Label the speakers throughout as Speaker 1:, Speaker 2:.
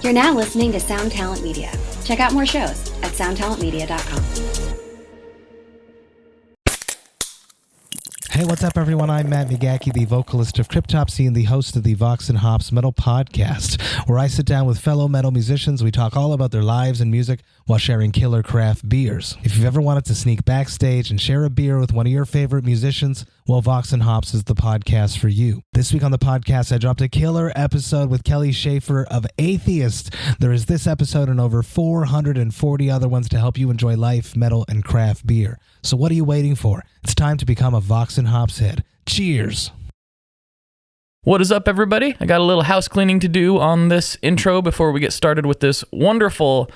Speaker 1: You're now listening to Sound Talent Media. Check out more shows at soundtalentmedia.com.
Speaker 2: Hey, what's up, everyone? I'm Matt McGachy, the vocalist of Cryptopsy and the host of the Vox and Hops Metal Podcast, where I sit down with fellow metal musicians. We talk all about their lives and music while sharing killer craft beers. If you've ever wanted to sneak backstage and share a beer with one of your favorite musicians, well, Vox and Hops is the podcast for you. This week on the podcast, I dropped a killer episode with Kelly Schaefer of Atheist. There is this episode and over 440 other ones to help you enjoy life, metal, and craft beer. So what are you waiting for? It's time to become a Vox and Hops head. Cheers!
Speaker 3: What is up, everybody? I got a little house cleaning to do on this intro before we get started with this wonderful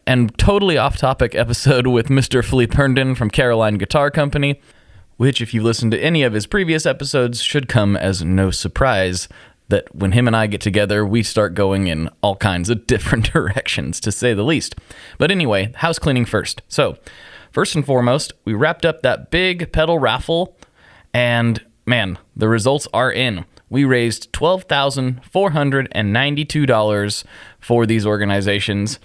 Speaker 3: and totally off-topic episode with Mr. Philippe Herndon from Caroline Guitar Company, which, if you listened to any of his previous episodes, should come as no surprise that when him and I get together, we start going in all kinds of different directions, to say the least. But anyway, house cleaning first. So, first and foremost, we wrapped up that big pedal raffle, and man, the results are in. We raised $12,492 for these organizations,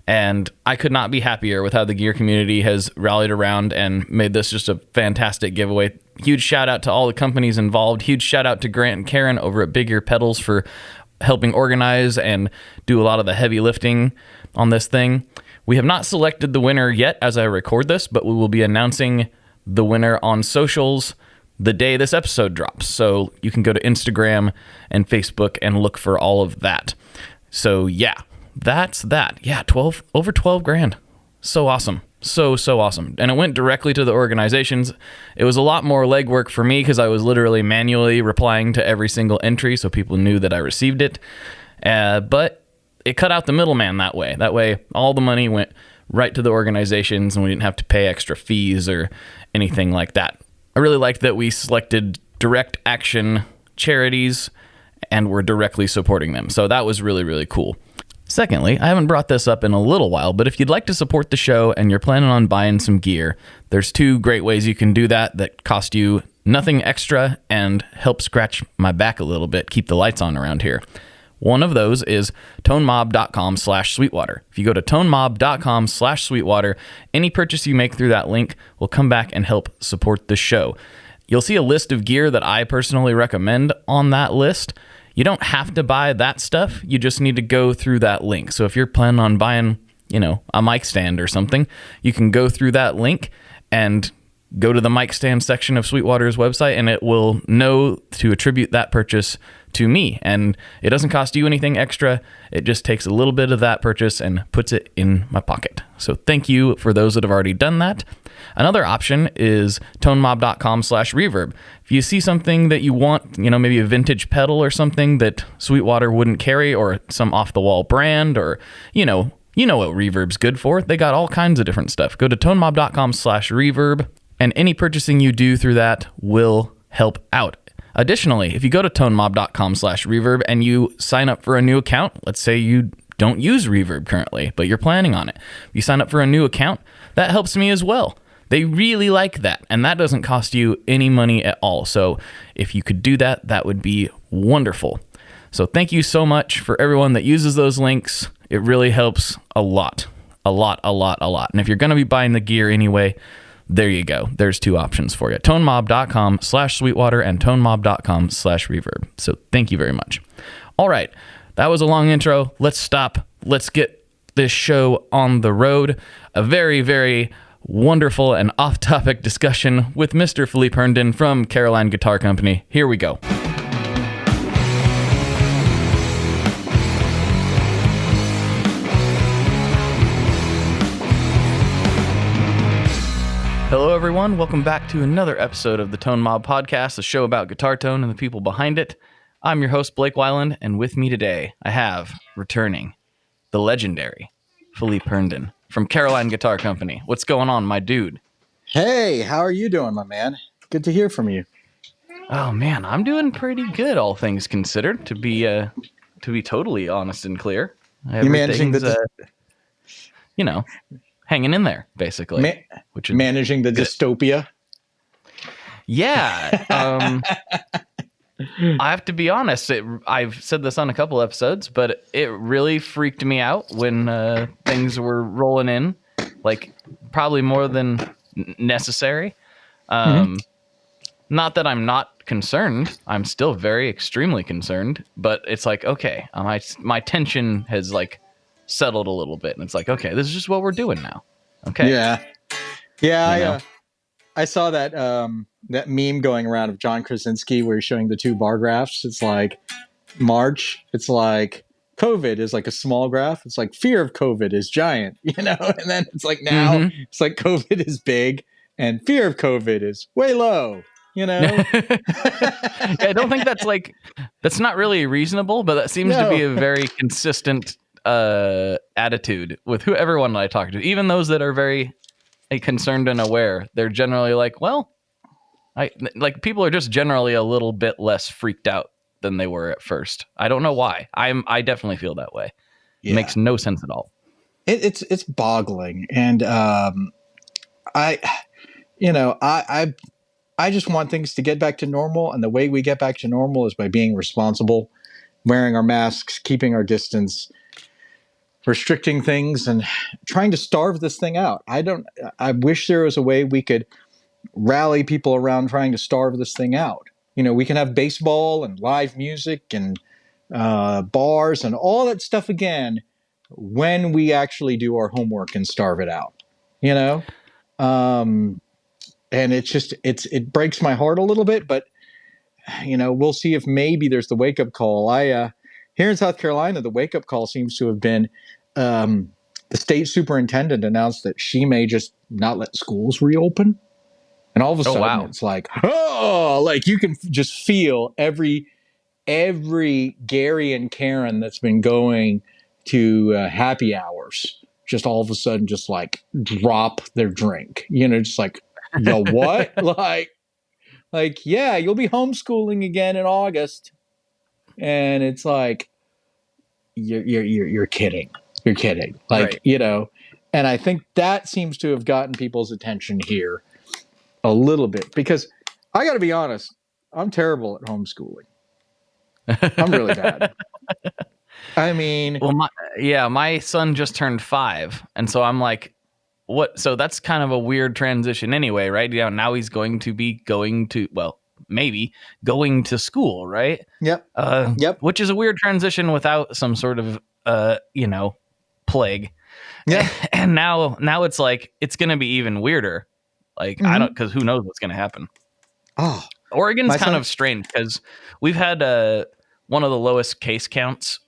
Speaker 3: and I could not be happier with how the gear community has rallied around and made this just a fantastic giveaway. Huge shout out to all the companies involved. Huge shout out to Grant and Karen over at Big Ear Pedals for helping organize and do a lot of the heavy lifting on this thing. We have not selected the winner yet as I record this, but we will be announcing the winner on socials the day this episode drops. So you can go to Instagram and Facebook and look for all of that. So yeah, that's that. Yeah, over 12 grand. So awesome. So awesome. And it went directly to the organizations. It was a lot more legwork for me because I was literally manually replying to every single entry so people knew that I received it. But it cut out the middleman that way. That way, all the money went right to the organizations and we didn't have to pay extra fees or anything like that. I really liked that we selected direct action charities and were directly supporting them. So that was really, really cool. Secondly, I haven't brought this up in a little while, but if you'd like to support the show and you're planning on buying some gear, there's two great ways you can do that cost you nothing extra and help scratch my back a little bit, keep the lights on around here. One of those is tonemob.com/Sweetwater. If you go to tonemob.com/Sweetwater, any purchase you make through that link will come back and help support the show. You'll see a list of gear that I personally recommend on that list. You don't have to buy that stuff. You just need to go through that link. So if you're planning on buying, a mic stand or something, you can go through that link and go to the mic stand section of Sweetwater's website, and it will know to attribute that purchase to me. And it doesn't cost you anything extra. It just takes a little bit of that purchase and puts it in my pocket. So thank you for those that have already done that. Another option is tonemob.com/reverb. If you see something that you want, maybe a vintage pedal or something that Sweetwater wouldn't carry, or some off-the-wall brand, or, you know what Reverb's good for. They got all kinds of different stuff. Go to tonemob.com/reverb, and any purchasing you do through that will help out. Additionally, if you go to tonemob.com/reverb and you sign up for a new account, let's say you don't use Reverb currently, but you're planning on it. You sign up for a new account, that helps me as well. They really like that, and that doesn't cost you any money at all. So if you could do that, that would be wonderful. So thank you so much for everyone that uses those links. It really helps a lot. And if you're going to be buying the gear anyway, there you go. There's two options for you. tonemob.com/Sweetwater and tonemob.com/reverb. So thank you very much. All right. That was a long intro. Let's stop. Let's get this show on the road. A very, very wonderful and off-topic discussion with Mr. Philippe Herndon from Caroline Guitar Company. Here we go. Hello, everyone. Welcome back to another episode of the Tone Mob Podcast, a show about guitar tone and the people behind it. I'm your host, Blake Weiland, and with me today, I have, returning, the legendary Philippe Herndon from Caroline Guitar Company. What's going on, my dude?
Speaker 4: Hey, how are you doing, my man? Good to hear from you.
Speaker 3: Oh, man, I'm doing pretty good, all things considered, to be totally honest and clear.
Speaker 4: You managing the...
Speaker 3: hanging in there, basically.
Speaker 4: Which is managing the dystopia?
Speaker 3: Yeah. I have to be honest. I've said this on a couple episodes, but it really freaked me out when things were rolling in, like probably more than necessary. Not that I'm not concerned. I'm still very extremely concerned, but it's like, okay, my tension has like settled a little bit, and it's like, okay, this is just what we're doing now. Okay.
Speaker 4: Yeah. I saw that that meme going around of John Krasinski where he's showing the two bar graphs. It's like March, it's like COVID is like a small graph. It's like fear of COVID is giant, and then it's like now it's like COVID is big and fear of COVID is way low.
Speaker 3: I don't think that's not really reasonable, but that seems to be a very consistent attitude with everyone that I talk to, even those that are very concerned and aware. They're generally like, well, people are just generally a little bit less freaked out than they were at first. I don't know why. I definitely feel that way. Yeah. It makes no sense at all.
Speaker 4: It's boggling, and I just want things to get back to normal, and the way we get back to normal is by being responsible, wearing our masks, keeping our distance, restricting things, and trying to starve this thing out. I wish there was a way we could rally people around trying to starve this thing out. We can have baseball and live music and bars and all that stuff again when we actually do our homework and starve it out, and it breaks my heart a little bit, but we'll see if maybe there's the wake up call. Here in South Carolina, the wake up call seems to have been the state superintendent announced that she may just not let schools reopen. And all of a sudden it's like, like you can just feel every Gary and Karen that's been going to happy hours, just all of a sudden just like drop their drink, just like, yo, what? like, yeah, you'll be homeschooling again in August. And it's like, you're kidding. You're kidding. Like, right. And I think that seems to have gotten people's attention here a little bit, because I got to be honest, I'm terrible at homeschooling. I'm really bad. I mean,
Speaker 3: well, my son just turned 5. And so I'm like, what? So that's kind of a weird transition anyway, right? Now he's going to be maybe going to school, right?
Speaker 4: Yep.
Speaker 3: Yep. Which is a weird transition without some sort of, plague.
Speaker 4: Yeah.
Speaker 3: And now it's like, it's going to be even weirder. Like, because who knows what's going to happen.
Speaker 4: Oh,
Speaker 3: Oregon's kind of strange because we've had one of the lowest case counts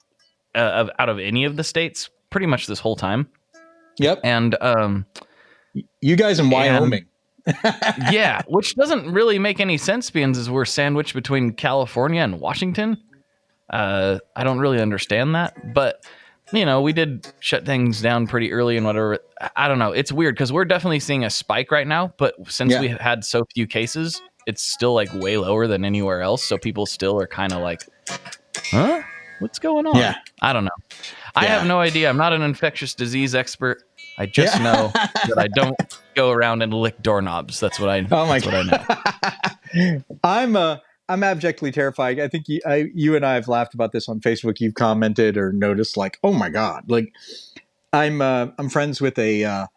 Speaker 3: out of any of the states pretty much this whole time.
Speaker 4: Yep.
Speaker 3: And
Speaker 4: you guys in Wyoming.
Speaker 3: Yeah, which doesn't really make any sense because we're sandwiched between California and Washington. I don't really understand that, but we did shut things down pretty early and whatever. I don't know. It's weird because we're definitely seeing a spike right now, but since we had so few cases, it's still like way lower than anywhere else. So people still are kind of like, huh? What's going on?
Speaker 4: Yeah.
Speaker 3: I don't know. I have no idea. I'm not an infectious disease expert. I just know that I don't go around and lick doorknobs. That's what I know.
Speaker 4: I'm abjectly terrified. I think you and I have laughed about this on Facebook. You've commented or noticed like, oh my God, like I'm friends with an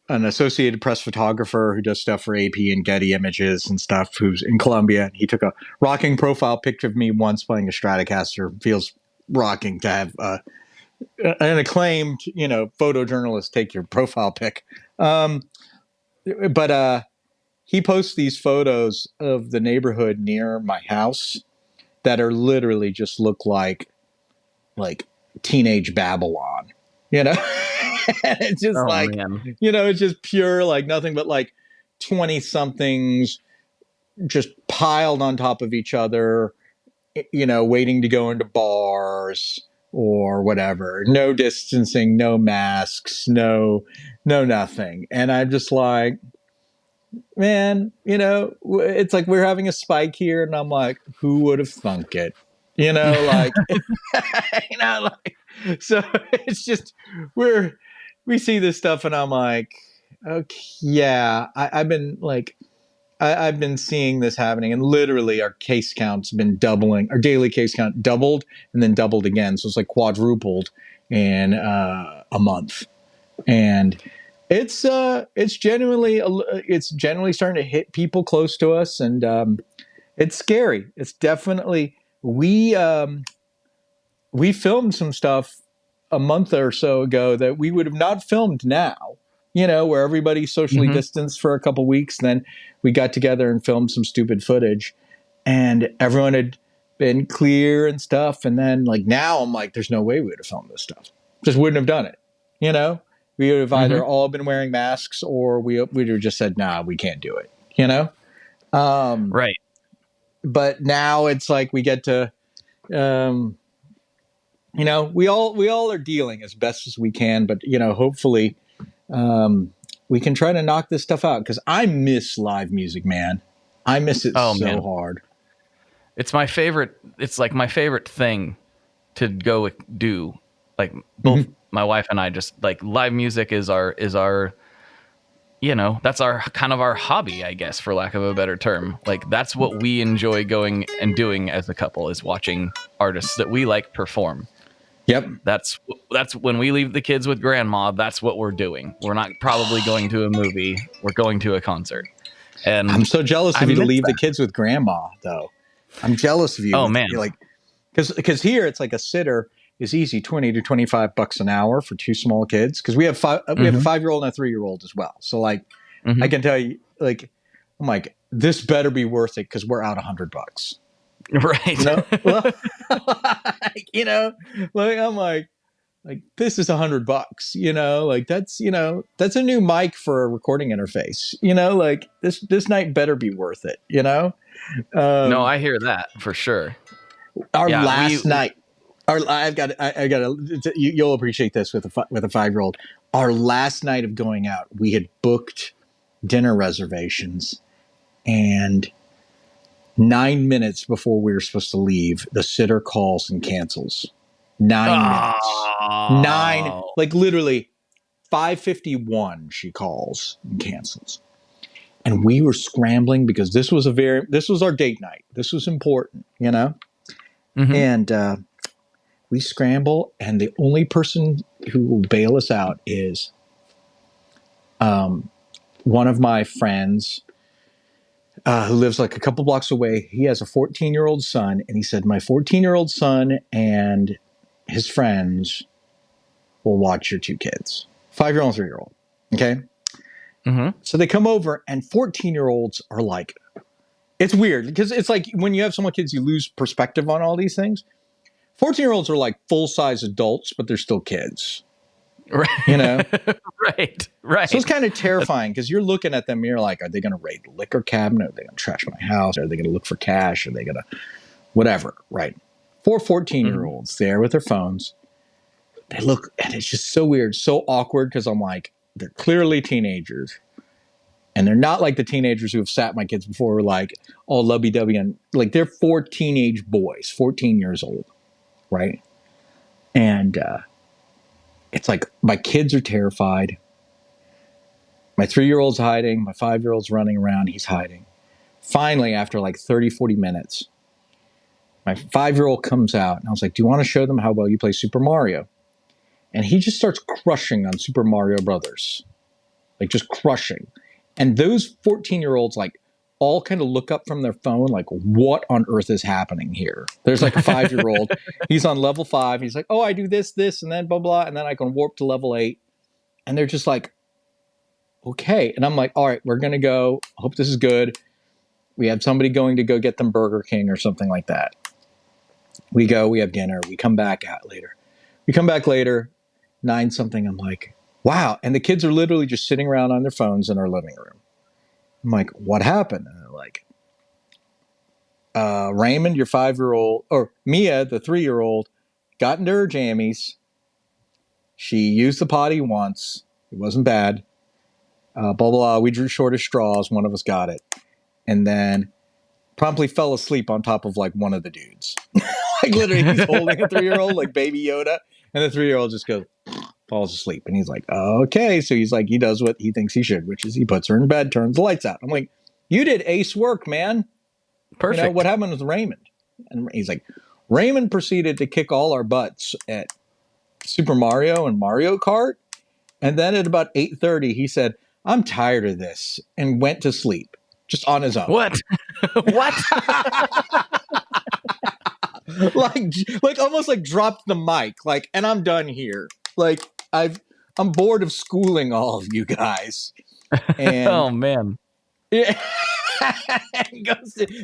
Speaker 4: Associated Press photographer who does stuff for AP and Getty Images and stuff, who's in Colombia. He took a rocking profile picture of me once playing a Stratocaster. Feels rocking to have an acclaimed, photojournalist take your profile pic. But he posts these photos of the neighborhood near my house that are literally just look like teenage Babylon, It's just man. It's just pure, like nothing but like 20 somethings just piled on top of each other, waiting to go into bars or whatever. No distancing, no masks, no nothing. And I'm just like, man, it's like we're having a spike here, and I'm like, who would have thunk it? So it's just we see this stuff, and I'm like, okay, yeah, I've been like I've been seeing this happening, and literally our case count's been doubling. Our daily case count doubled and then doubled again. So it's like quadrupled in a month, and it's genuinely starting to hit people close to us, and it's scary. It's definitely we filmed some stuff a month or so ago that we would have not filmed now. Where everybody's socially distanced for a couple weeks. Then we got together and filmed some stupid footage, and everyone had been clear and stuff. And then now I'm like, there's no way we would have filmed this stuff. Just wouldn't have done it. We would have either all been wearing masks or we would have just said, nah, we can't do it.
Speaker 3: Right.
Speaker 4: But now it's like we get to, we all are dealing as best as we can, but hopefully, we can try to knock this stuff out, because I miss live music, man. I miss it hard.
Speaker 3: It's my favorite. It's like my favorite thing to go do. Like both my wife and I just like live music is our that's our kind of our hobby, I guess, for lack of a better term. Like that's what we enjoy going and doing as a couple, is watching artists that we like perform.
Speaker 4: Yep.
Speaker 3: That's when we leave the kids with grandma, that's what we're doing. We're not probably going to a movie. We're going to a concert. And
Speaker 4: I'm so jealous of you to leave the kids with grandma, though. I'm jealous of you.
Speaker 3: Oh, man.
Speaker 4: Because here it's like a sitter is easy, $20 to $25 an hour for two small kids. Because we have a 5-year-old and a 3-year-old as well. So I can tell you, I'm like, this better be worth it, because we're out $100.
Speaker 3: Right.
Speaker 4: I'm like this is $100. That's a new mic for a recording interface. This night better be worth it.
Speaker 3: No, I hear that for sure.
Speaker 4: Our last night. I got you'll appreciate this with a 5-year-old. Our last night of going out, we had booked dinner reservations, and 9 minutes before we were supposed to leave, the sitter calls and cancels. 9 minutes. Literally 5:51 she calls and cancels. And we were scrambling because this was our date night. This was important, And we scramble, and the only person who will bail us out is one of my friends who lives like a couple blocks away. He has a 14-year-old son, and he said, my 14-year-old son and his friends will watch your two kids, 5-year-old and 3-year-old. Okay. So they come over, and 14-year-olds are like, it's weird because it's like when you have small kids, you lose perspective on all these things. 14-year-olds are like full-size adults, but they're still kids.
Speaker 3: Right. Right.
Speaker 4: So it's kind of terrifying because you're looking at them and you're like, are they going to raid the liquor cabinet? Are they going to trash my house? Are they going to look for cash? Are they going to whatever? Right. 4 14-year-olds there with their phones. They look, and it's just so weird, so awkward, because I'm like, they're clearly teenagers. And they're not like the teenagers who have sat my kids before, like all lovey-dovey, and like they're 4 teenage boys, 14 years old. Right. And it's like my kids are terrified. My 3-year-old's hiding. My 5-year-old's running around. He's hiding. Finally, after like 30, 40 minutes, my 5-year-old comes out, and I was like, do you want to show them how well you play Super Mario? And he just starts crushing on Super Mario Brothers. Like just crushing. And those 14-year-olds like all kind of look up from their phone like, what on earth is happening here? There's like a 5-year-old. He's on level 5. He's like, oh, I do this, and then blah, blah. And then I can warp to level 8. And they're just like, okay. And I'm like, all right, we're going to go. Hope this is good. We have somebody going to go get them Burger King or something like that. We go, we have dinner. We come back later. 9 something. I'm like, wow. And the kids are literally just sitting around on their phones in our living room. I'm like, what happened? And they're like, Raymond, your 5-year-old, or Mia, the 3-year-old, got into her jammies. She used the potty once. It wasn't bad. Blah, blah, blah. We drew short of straws. One of us got it. And then promptly fell asleep on top of like one of the dudes. Like literally he's holding a 3-year-old like baby Yoda. And the 3-year-old just falls asleep. And he's like, okay. So he's like, he does what he thinks he should, which is he puts her in bed, turns the lights out. I'm like, You did ace work, man.
Speaker 3: Perfect.
Speaker 4: You know, what happened with Raymond? And he's like, Raymond proceeded to kick all our butts at Super Mario and Mario Kart. And then at about 8:30, he said, I'm tired of this, and went to sleep just on his own.
Speaker 3: What? What?
Speaker 4: like almost like dropped the mic, like, and I'm done here. Like, I'm bored of schooling all of you guys. And
Speaker 3: Oh, man.
Speaker 4: yeah.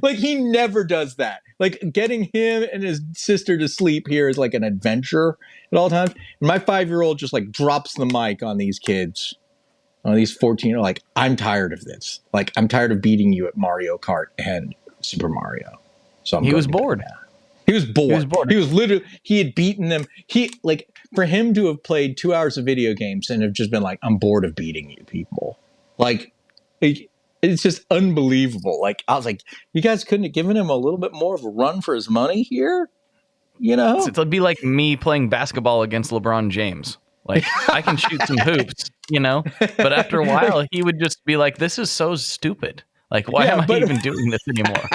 Speaker 4: Like, he never does that. Like, getting him and his sister to sleep here is like an adventure at all times. And my 5-year-old just like drops the mic on these kids, on these 14. Like, I'm tired of this. Like, I'm tired of beating you at Mario Kart and Super Mario. So
Speaker 3: He was bored.
Speaker 4: He was bored. He was literally, he had beaten them. Like, for him to have played 2 hours of video games and have just been like, I'm bored of beating you people. Like, it's just unbelievable. Like, I was like, you guys couldn't have given him a little bit more of a run for his money here? You know?
Speaker 3: It'd be like me playing basketball against LeBron James. Like, I can shoot some hoops, you know? But after a while, he would just be like, this is so stupid. Like, why am I even doing this anymore?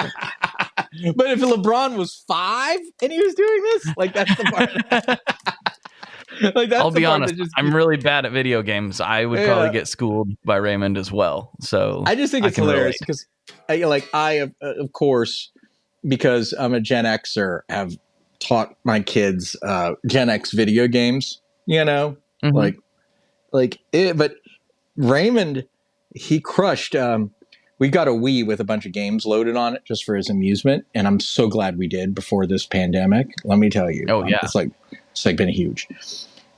Speaker 4: But if LeBron was 5 and he was doing this, like, that's the part. Like, that's
Speaker 3: I'll be honest,
Speaker 4: just,
Speaker 3: I'm really bad at video games. I would probably get schooled by Raymond as well. So
Speaker 4: I just think it's hilarious because I have, of course, because I'm a Gen Xer, have taught my kids Gen X video games, you know, but Raymond, he crushed. We got a Wii with a bunch of games loaded on it just for his amusement, and I'm so glad we did before this pandemic. Let me tell you, it's been huge.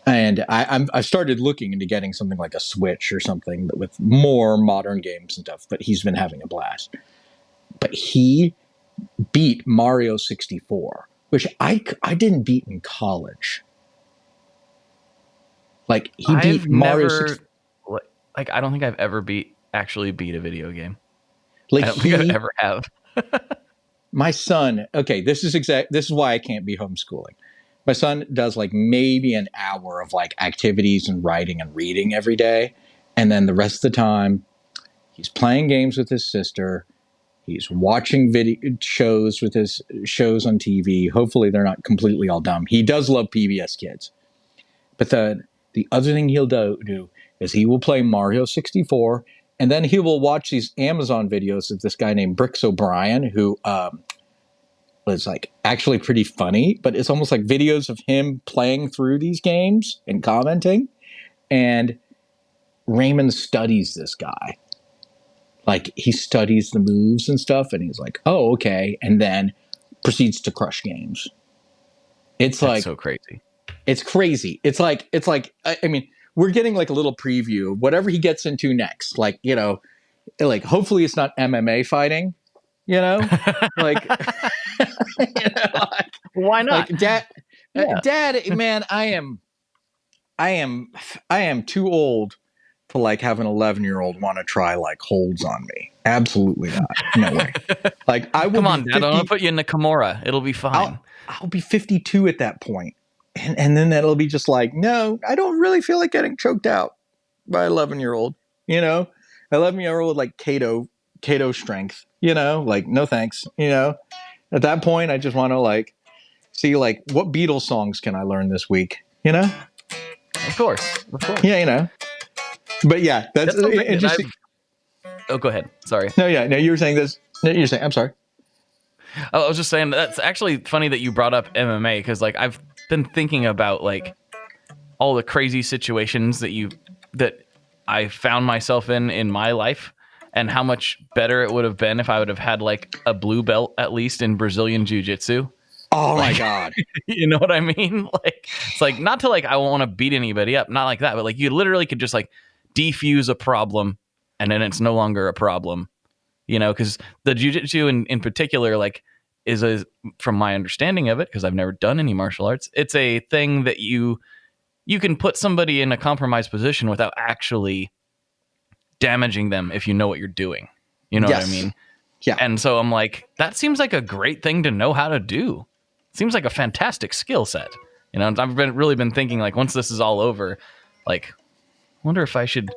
Speaker 4: And I started looking into getting something like a Switch or something with more modern games and stuff. But he's been having a blast. But he beat Mario 64, which I didn't beat in college. Like, he beat Mario 64.
Speaker 3: Like, I don't think I've ever actually beat a video game.
Speaker 4: Like,
Speaker 3: I don't think I ever have.
Speaker 4: My son, okay, this is why I can't be homeschooling. My son does like maybe an hour of like activities and writing and reading every day. And then the rest of the time, he's playing games with his sister. He's watching video shows with his shows on TV. Hopefully they're not completely all dumb. He does love PBS Kids. But the other thing he'll do is he will play Mario 64. And then he will watch these Amazon videos of this guy named Bricks O'Brien, who was like actually pretty funny, but it's almost like videos of him playing through these games and commenting. And Raymond studies this guy. Like, he studies the moves and stuff, and he's like, oh, okay. And then proceeds to crush games. That's like
Speaker 3: so crazy.
Speaker 4: It's crazy. It's like, I mean, we're getting like a little preview of whatever he gets into next. Like, you know, like, hopefully it's not MMA fighting, you know, like, you know, like,
Speaker 3: why not?
Speaker 4: Like, Dad, man, I am too old to like have an 11-year-old want to try like holds on me. Absolutely not. No way. Like, I will.
Speaker 3: Come on, Dad. I'm gonna put you in the Kimura. It'll be fine.
Speaker 4: I'll be 52 at that point. And then that'll be just like, no, I don't really feel like getting choked out by 11-year-old, you know, 11-year-old, like Kato strength, you know, like, no, thanks. You know, at that point, I just want to like see like what Beatles songs can I learn this week, you know?
Speaker 3: Of course.
Speaker 4: Yeah. You know, but yeah, that's interesting.
Speaker 3: Oh, go ahead. Sorry.
Speaker 4: No, you were saying this. You're saying, I'm sorry.
Speaker 3: I was just saying that's actually funny that you brought up MMA, because like I've been thinking about like all the crazy situations that I found myself in my life, and how much better it would have been if I would have had like a blue belt at least in Brazilian Jiu-Jitsu.
Speaker 4: Oh my God.
Speaker 3: You know what I mean? Like, it's like, not to like I want to beat anybody up, not like that, but like you literally could just like defuse a problem and then it's no longer a problem. You know, because the jiu-jitsu in particular, like, from my understanding of it, because I've never done any martial arts, it's a thing that you can put somebody in a compromised position without actually damaging them if you know what you're doing. You know what I mean?
Speaker 4: Yeah.
Speaker 3: And so I'm like, that seems like a great thing to know how to do. It seems like a fantastic skill set. You know, I've really been thinking, like, once this is all over, like, I wonder if I should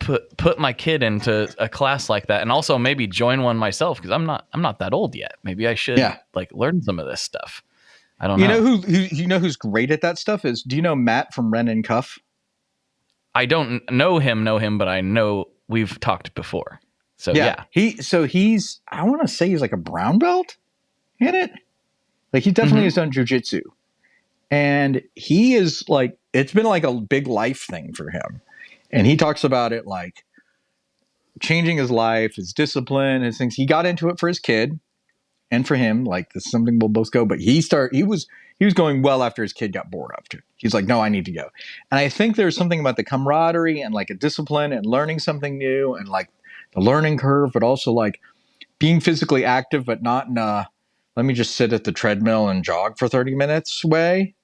Speaker 3: put my kid into a class like that, and also maybe join one myself, because I'm not that old yet. Maybe I should like learn some of this stuff. I don't know.
Speaker 4: You know who's great at that stuff is, do you know Matt from Ren and Cuff?
Speaker 3: I don't know him, but I know we've talked before. So yeah.
Speaker 4: He's I want to say he's like a brown belt in it. Like he definitely has done jujitsu. And he is like, it's been like a big life thing for him. And he talks about it like changing his life, his discipline, his things. He got into it for his kid and for him, like this is something we'll both go, but he was going well after his kid got bored up to. He's like, no, I need to go. And I think there's something about the camaraderie and like a discipline and learning something new and like the learning curve, but also like being physically active, but not in a, let me just sit at the treadmill and jog for 30 minutes way,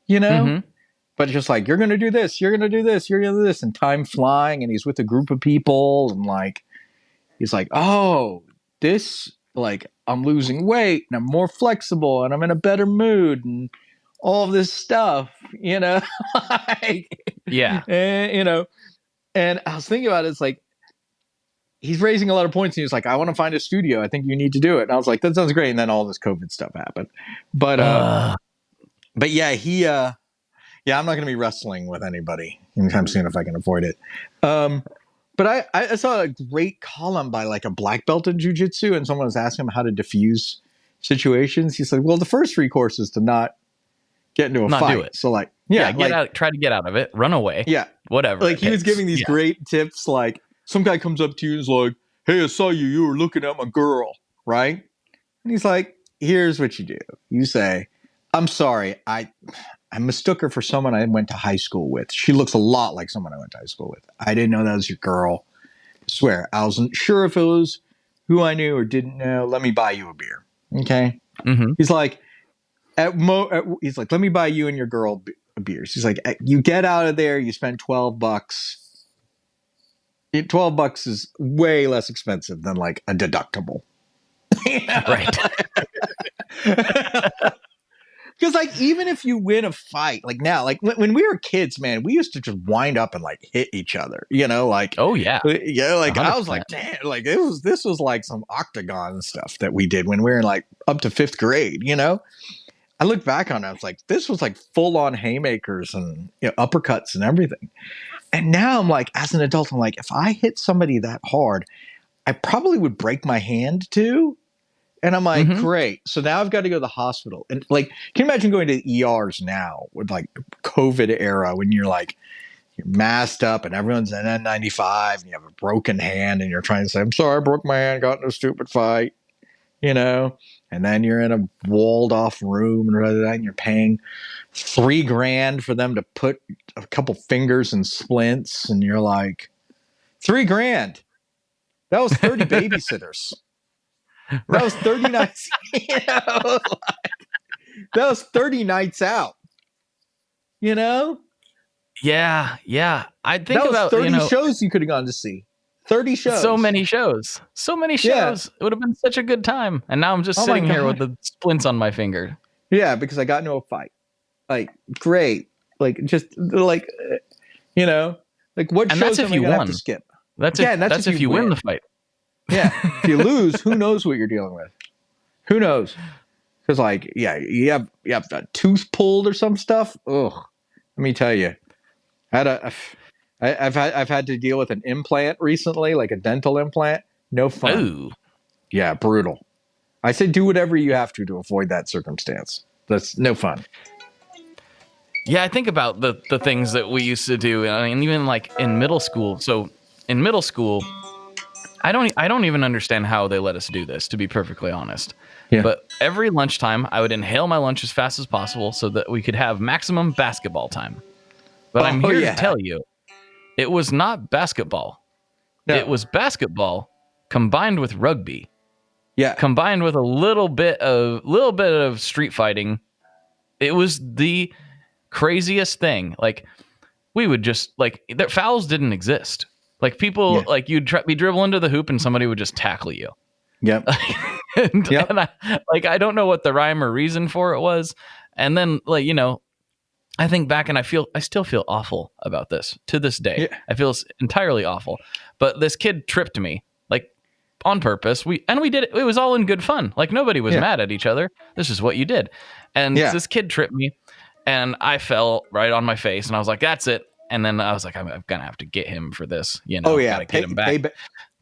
Speaker 4: you know? But just like, you're going to do this, you're going to do this, you're going to do this, and time flying, and he's with a group of people, and like, he's like, oh, this, like, I'm losing weight, and I'm more flexible, and I'm in a better mood, and all of this stuff, you know? And, you know, and I was thinking about it, it's like, he's raising a lot of points, and he was like, I want to find a studio, I think you need to do it. And I was like, that sounds great, and then all this COVID stuff happened. But yeah, yeah, I'm not going to be wrestling with anybody anytime soon if I can avoid it. But I saw a great column by like a black belt in jiu-jitsu, and someone was asking him how to diffuse situations. He said, well, the first recourse is to not get into a fight. Do it. So like,
Speaker 3: try to get out of it, run away. Yeah. Whatever.
Speaker 4: Like he was giving these great tips. Like some guy comes up to you and is like, hey, I saw you were looking at my girl. Right. And he's like, here's what you do. You say, I'm sorry. I mistook her for someone I went to high school with. She looks a lot like someone I went to high school with. I didn't know that was your girl. I swear. I wasn't sure if it was who I knew or didn't know. Let me buy you a beer. Okay. He's like, he's like, let me buy you and your girl beers. He's like, you get out of there. You spend $12. $12 is way less expensive than like a deductible.
Speaker 3: Right.
Speaker 4: Because like even if you win a fight, like now, like when we were kids, man, we used to just wind up and like hit each other, you know, like
Speaker 3: oh yeah,
Speaker 4: like 100%. I was like, damn, like this was like some octagon stuff that we did when we were in like up to 5th grade, you know. I look back on it, I was like, this was like full on haymakers and uppercuts and everything. And now I'm like, as an adult, I'm like, if I hit somebody that hard, I probably would break my hand too. And I'm like, great. So now I've got to go to the hospital. And like, can you imagine going to the ERs now with like COVID era when you're like, you're masked up and everyone's in N95 and you have a broken hand and you're trying to say, I'm sorry, I broke my hand, got in a stupid fight, you know? And then you're in a walled off room and you're paying $3,000 for them to put a couple fingers in splints. And you're like, $3,000. That was 30 babysitters. That was 30 nights. That was 30 nights out. You know?
Speaker 3: Yeah. I think
Speaker 4: that was
Speaker 3: about
Speaker 4: 30 shows you could have gone to see. 30 shows.
Speaker 3: So many shows. Yeah. It would have been such a good time. And now I'm just sitting here with the splints on my finger.
Speaker 4: Yeah, because I got into a fight. Like, great. Like, just like, you know, like what
Speaker 3: and
Speaker 4: shows
Speaker 3: that's if
Speaker 4: am
Speaker 3: you
Speaker 4: I gonna
Speaker 3: won.
Speaker 4: have to skip?
Speaker 3: That's if you win the fight.
Speaker 4: Yeah. If you lose, who knows what you're dealing with? Who knows? Because like, yeah, you have a tooth pulled or some stuff. Ugh. Let me tell you. I've had to deal with an implant recently, like a dental implant. No fun.
Speaker 3: Ooh.
Speaker 4: Yeah, brutal. I said do whatever you have to avoid that circumstance. That's no fun.
Speaker 3: Yeah, I think about the things that we used to do, and even like in middle school. So in middle school, I don't even understand how they let us do this, to be perfectly honest. Yeah. But every lunchtime, I would inhale my lunch as fast as possible so that we could have maximum basketball time. But I'm here to tell you, it was not basketball. No. It was basketball combined with rugby.
Speaker 4: Yeah.
Speaker 3: Combined with a little bit of street fighting. It was the craziest thing. Like we would just like the fouls didn't exist. Like people like you'd be dribbling to the hoop and somebody would just tackle you.
Speaker 4: Yep.
Speaker 3: and I don't know what the rhyme or reason for it was. And then like, you know, I think back and I still feel awful about this to this day.
Speaker 4: Yeah.
Speaker 3: I feel entirely awful. But this kid tripped me like on purpose. We did it. It was all in good fun. Like nobody was mad at each other. This is what you did. And this kid tripped me and I fell right on my face and I was like, that's it. And then I was like, I'm going to have to get him for this, you know.
Speaker 4: Oh yeah,
Speaker 3: gotta get him back.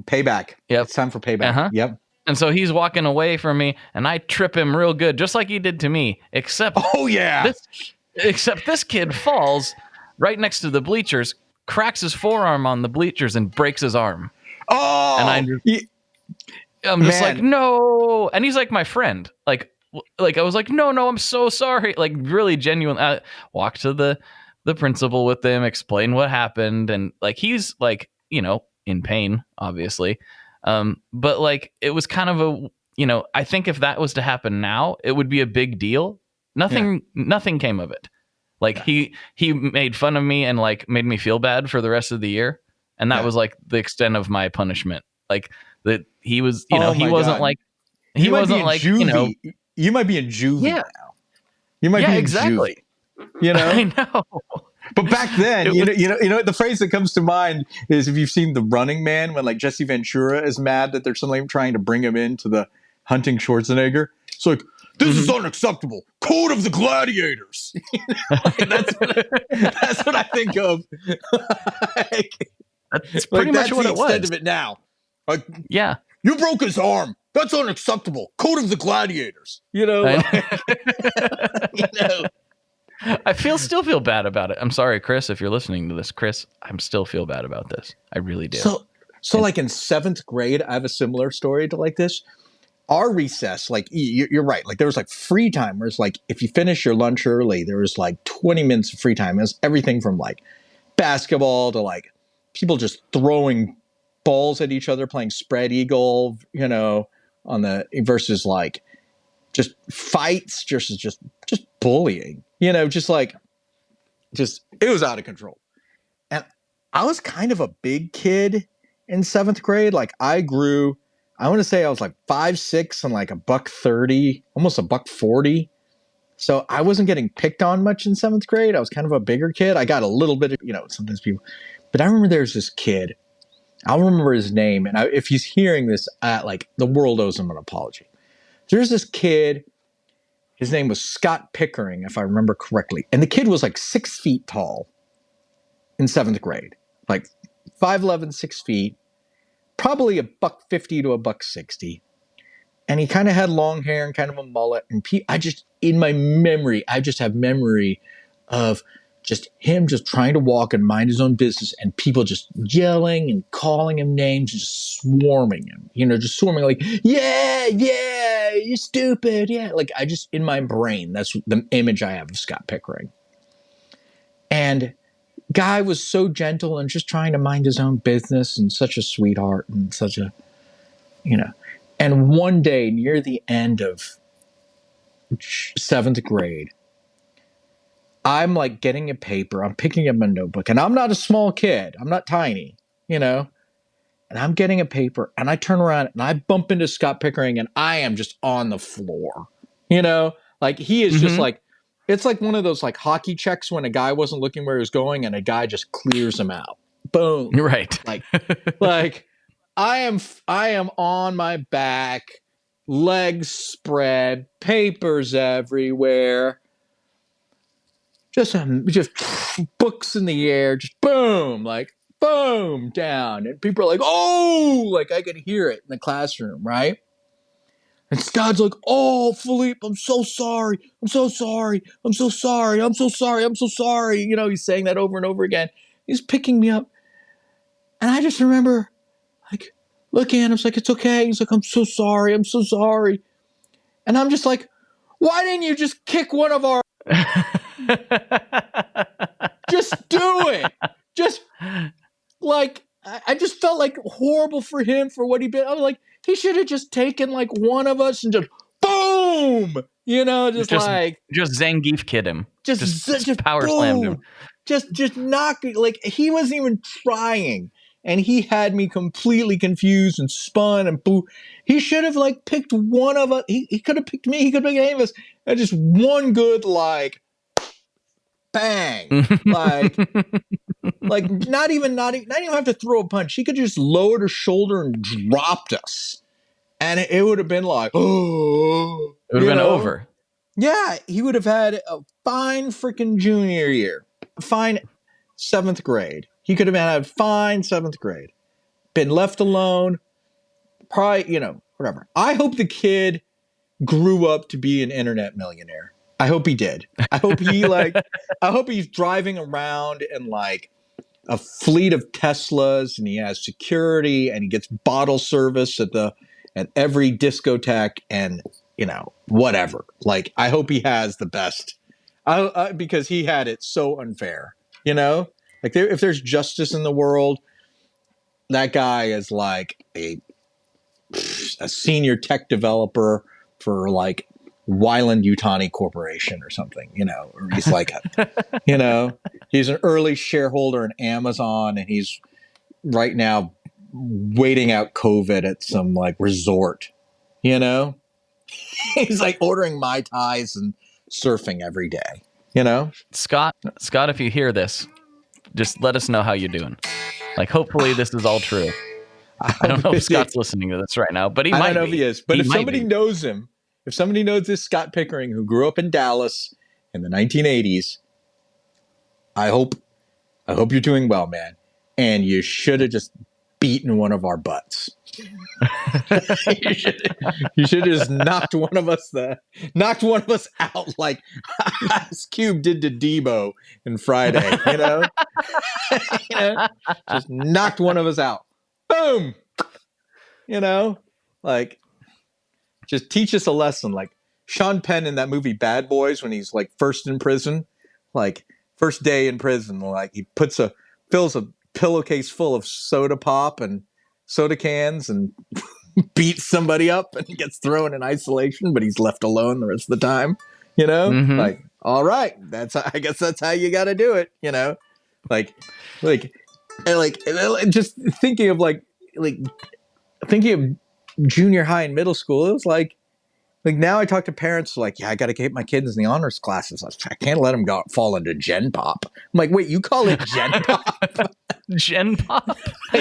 Speaker 4: Payback.
Speaker 3: Yep.
Speaker 4: It's time for payback.
Speaker 3: Uh-huh.
Speaker 4: Yep.
Speaker 3: And so he's walking away from me and I trip him real good, just like he did to me, except this kid falls right next to the bleachers, cracks his forearm on the bleachers and breaks his arm.
Speaker 4: Oh,
Speaker 3: and I'm just like, no. And he's like my friend. Like I was like, no, I'm so sorry. Like really genuine. I walked to the principal with him, explain what happened. And like, he's like, you know, in pain, obviously. But like, it was kind of a, you know, I think if that was to happen now, it would be a big deal. Nothing came of it. Like he made fun of me and like made me feel bad for the rest of the year. And that was like the extent of my punishment. Like that he was, you know, he wasn't
Speaker 4: God.
Speaker 3: like, he wasn't like,
Speaker 4: juvie.
Speaker 3: you know,
Speaker 4: you might be in juvie now. You might be in
Speaker 3: exactly.
Speaker 4: juvie, you know?
Speaker 3: I know.
Speaker 4: But back then, you know, the phrase that comes to mind is if you've seen The Running Man, when like Jesse Ventura is mad that they're suddenly trying to bring him into the hunting Schwarzenegger. It's like, this is unacceptable. Code of the Gladiators. Like, that's what I think of.
Speaker 3: That's pretty much what it was.
Speaker 4: That's the extent of it now. Like,
Speaker 3: yeah.
Speaker 4: You broke his arm. That's unacceptable. Code of the Gladiators. You know? You know?
Speaker 3: I still feel bad about it. I'm sorry, Chris, if you're listening to this. Chris, I'm still feel bad about this. I really do.
Speaker 4: So like in 7th grade, I have a similar story to like this. Our recess, like you're right. Like there was like free time where it's like, if you finish your lunch early, there was like 20 minutes of free time. It was everything from like basketball to like people just throwing balls at each other, playing spread eagle, you know, on the versus like just fights, just bullying, you know, just it was out of control. And I was kind of a big kid in 7th grade. Like I grew, I want to say I was like 5'6" and like $130, almost $140. So I wasn't getting picked on much in 7th grade. I was kind of a bigger kid. I got a little bit of, you know, sometimes people, but I remember there's this kid. I'll remember his name. And if he's hearing this, like the world owes him an apology. There's this kid. His name was Scott Pickering, if I remember correctly. And the kid was like 6 feet tall in 7th grade, like 5'11", 6 feet, probably $150 to $160. And he kind of had long hair and kind of a mullet. And in my memory, I just have memory of just him just trying to walk and mind his own business and people just yelling and calling him names, just swarming him, you know, just swarming like, yeah, you're stupid. Yeah. Like in my brain, that's the image I have of Scott Pickering. And guy was so gentle and just trying to mind his own business and such a sweetheart and such a, you know, and one day near the end of 7th grade, I'm like getting a paper. I'm picking up a notebook and I'm not a small kid. I'm not tiny, you know, and I'm getting a paper and I turn around and I bump into Scott Pickering and I am just on the floor, you know, like he is just like, it's like one of those like hockey checks when a guy wasn't looking where he was going and a guy just clears him out. Boom.
Speaker 3: Right.
Speaker 4: Like I am on my back, legs spread, papers everywhere. Just books in the air, just boom, like boom down. And people are like, oh, like I could hear it in the classroom, right? And Scott's like, oh, Philippe, I'm so sorry. I'm so sorry. I'm so sorry. I'm so sorry. I'm so sorry. You know, he's saying that over and over again. He's picking me up. And I just remember like looking at him, it's like, it's okay. He's like, I'm so sorry. I'm so sorry. And I'm just like, why didn't you just kick one of our just do it. Just like I just felt like horrible for him for what he did. I was like, he should have just taken like one of us and just boom, you know, just
Speaker 3: Zangief kid him, just power
Speaker 4: boom.
Speaker 3: slammed him,
Speaker 4: just knocked it. Like he wasn't even trying, and he had me completely confused and spun and boo. He should have like picked one of us. He could have picked me. He could have picked any of us. And just one good like. bang, like not even have to throw a punch. She could just lowered her shoulder and dropped us, and it would have been like, oh,
Speaker 3: It would have been over.
Speaker 4: Yeah, he would have had a fine freaking junior year, fine 7th grade. He could have had a fine 7th grade, been left alone, probably, whatever. I hope the kid grew up to be an internet millionaire. I hope he did. I hope I hope he's driving around in like a fleet of Teslas, and he has security, and he gets bottle service at every discotheque, and whatever. Like, I hope he has the best, because he had it so unfair. Like, if there's justice in the world, that guy is like a senior tech developer for like Wyland Yutani Corporation or something, or he's like, he's an early shareholder in Amazon, and he's right now waiting out COVID at some like resort, he's like ordering Mai Tais and surfing every day,
Speaker 3: Scott, if you hear this, just let us know how you're doing. Like, hopefully this is all true. I don't know if Scott's listening to this right now, but he might be. I don't know
Speaker 4: if he is, but if somebody knows him, if somebody knows this Scott Pickering who grew up in Dallas in the 1980s, I hope you're doing well, man. And you should have just beaten one of our butts. you should have just knocked one of us out like Ice Cube did to Debo in Friday. Just knocked one of us out. Boom. Like, just teach us a lesson. Like Sean Penn in that movie Bad Boys, when he's like first in prison, like first day in prison, like he fills a pillowcase full of soda pop and soda cans and beats somebody up and gets thrown in isolation, but he's left alone the rest of the time.
Speaker 3: Mm-hmm.
Speaker 4: Like, all right, I guess that's how you got to do it. Like just thinking of thinking of junior high and middle school, it was like now I talk to parents like, yeah, I got to keep my kids in the honors classes. I can't let them fall into Gen Pop. I'm like, wait, you call it Gen Pop?
Speaker 3: Gen Pop?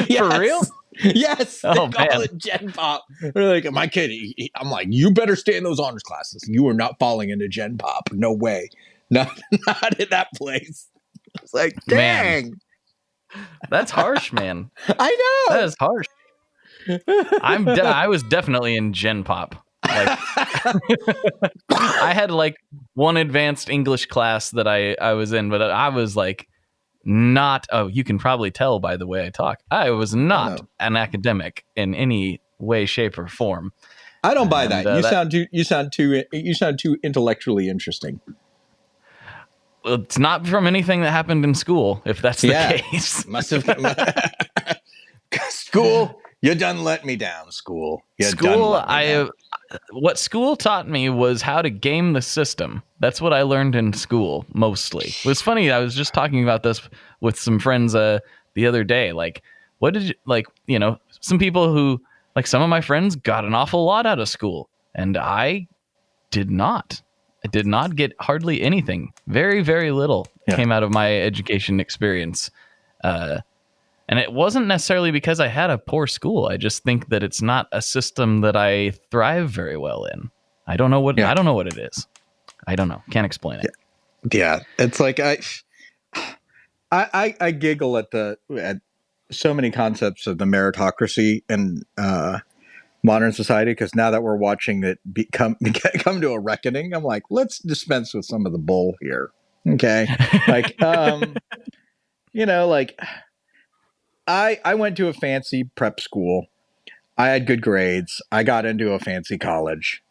Speaker 4: Yes.
Speaker 3: For real?
Speaker 4: Yes. They call it Gen Pop. They're like, my kid, I'm like, you better stay in those honors classes. You are not falling into Gen Pop. No way. Not in that place. It's like, dang.
Speaker 3: Man. That's harsh, man.
Speaker 4: I know.
Speaker 3: That is harsh. I was definitely in Gen Pop. Like, I had like one advanced English class that I was in, but I was like not. Oh, you can probably tell by the way I talk. I was not an academic in any way, shape, or form.
Speaker 4: I don't buy that. You sound too intellectually interesting.
Speaker 3: Well, it's not from anything that happened in school, if that's the case.
Speaker 4: Must have. School, you done let me down. School,
Speaker 3: what school taught me was how to game the system. That's what I learned in school mostly. It was funny. I was just talking about this with some friends the other day. Like, what did you some people who, like, some of my friends got an awful lot out of school, and I did not. I did not get hardly anything. Very, very little came out of my education experience. And it wasn't necessarily because I had a poor school. I just think that it's not a system that I thrive very well in. I don't know what it is. I don't know. Can't explain it.
Speaker 4: Yeah. It's like I giggle at so many concepts of the meritocracy in modern society, because now that we're watching it come to a reckoning, I'm like, let's dispense with some of the bull here. Okay. Like, I went to a fancy prep school. I had good grades. I got into a fancy college.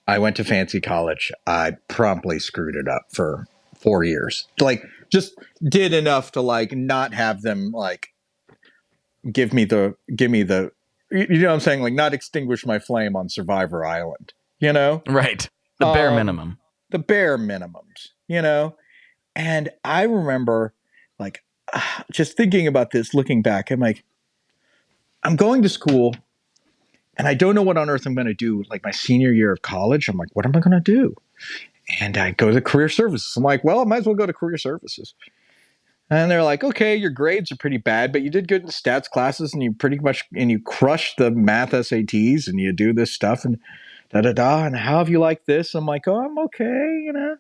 Speaker 4: I went to fancy college. I promptly screwed it up for 4 years. Like, just did enough to like not have them like give me the you know what I'm saying? Like, not extinguish my flame on Survivor Island,
Speaker 3: Right. The bare minimum.
Speaker 4: The bare minimums, And I remember like just thinking about this, looking back, I'm like, I'm going to school and I don't know what on earth I'm going to do. Like my senior year of college, I'm like, what am I going to do? And I go to career services. I'm like, well, I might as well go to career services. And they're like, okay, your grades are pretty bad, but you did good in stats classes and you pretty much, and you crushed the math SATs and you do this stuff and da da da. And how have you liked this? I'm like, oh, I'm okay, you know.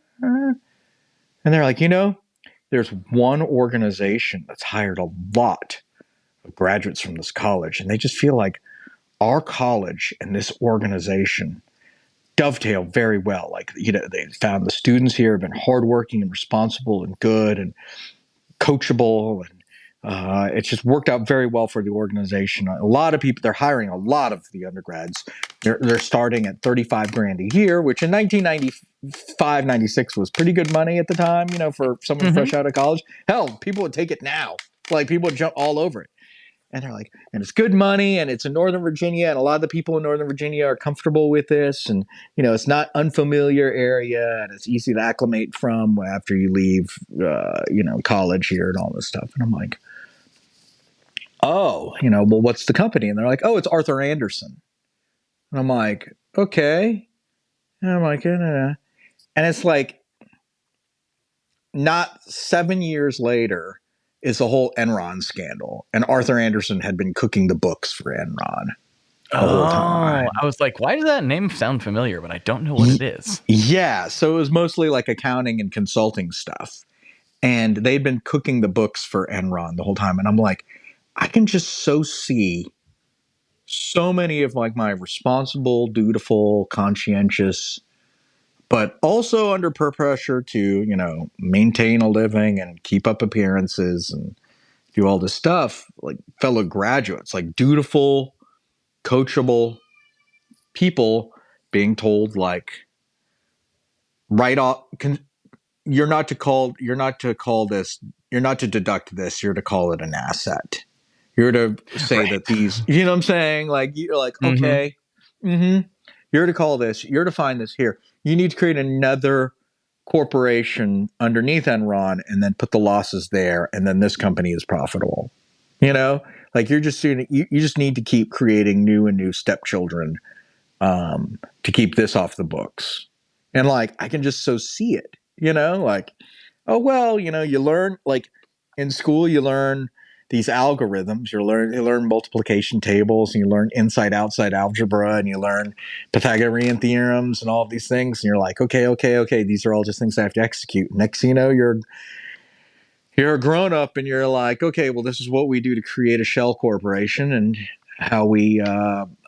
Speaker 4: And they're like, there's one organization that's hired a lot of graduates from this college. And they just feel like our college and this organization dovetail very well. Like, they found the students here have been hardworking and responsible and good and coachable, and it's just worked out very well for the organization. A lot of people, they're hiring a lot of the undergrads. They're starting at $35,000 a year, which in 1995, 96 was pretty good money at the time, for someone fresh out of college. Hell, people would take it now. Like, people would jump all over it. And they're like, and it's good money, and it's in Northern Virginia, and a lot of the people in Northern Virginia are comfortable with this, and it's not unfamiliar area, and it's easy to acclimate from after you leave, college here and all this stuff. And I'm like, oh, well, what's the company? And they're like, oh, it's Arthur Andersen. And I'm like, okay. And I'm like, and it's like, not 7 years later is the whole Enron scandal, and Arthur Andersen had been cooking the books for Enron the whole time.
Speaker 3: I was like, why does that name sound familiar? But I don't know what it is.
Speaker 4: Yeah, so it was mostly like accounting and consulting stuff, and they'd been cooking the books for Enron the whole time. And I'm like, I can just see so many of like my responsible, dutiful, conscientious, but also under pressure to, maintain a living and keep up appearances and do all this stuff, like fellow graduates, like dutiful, coachable people being told, like, right off, you're not to deduct this, you're to call it an asset. You're to say that these, you know what I'm saying? Like, you're like, okay, you're to call this, you're to find this here. You need to create another corporation underneath Enron and then put the losses there. And then this company is profitable. Like, you're just doing, you just need to keep creating new and new stepchildren to keep this off the books. And like, I can just see it, like, oh, well, you learn, like, in school, you learn these algorithms, you learn multiplication tables, and you learn inside outside algebra, and you learn Pythagorean theorems and all of these things. And you're like, okay, these are all just things I have to execute. Next thing you know, you're a grown up, and you're like, okay, well, this is what we do to create a shell corporation, and how we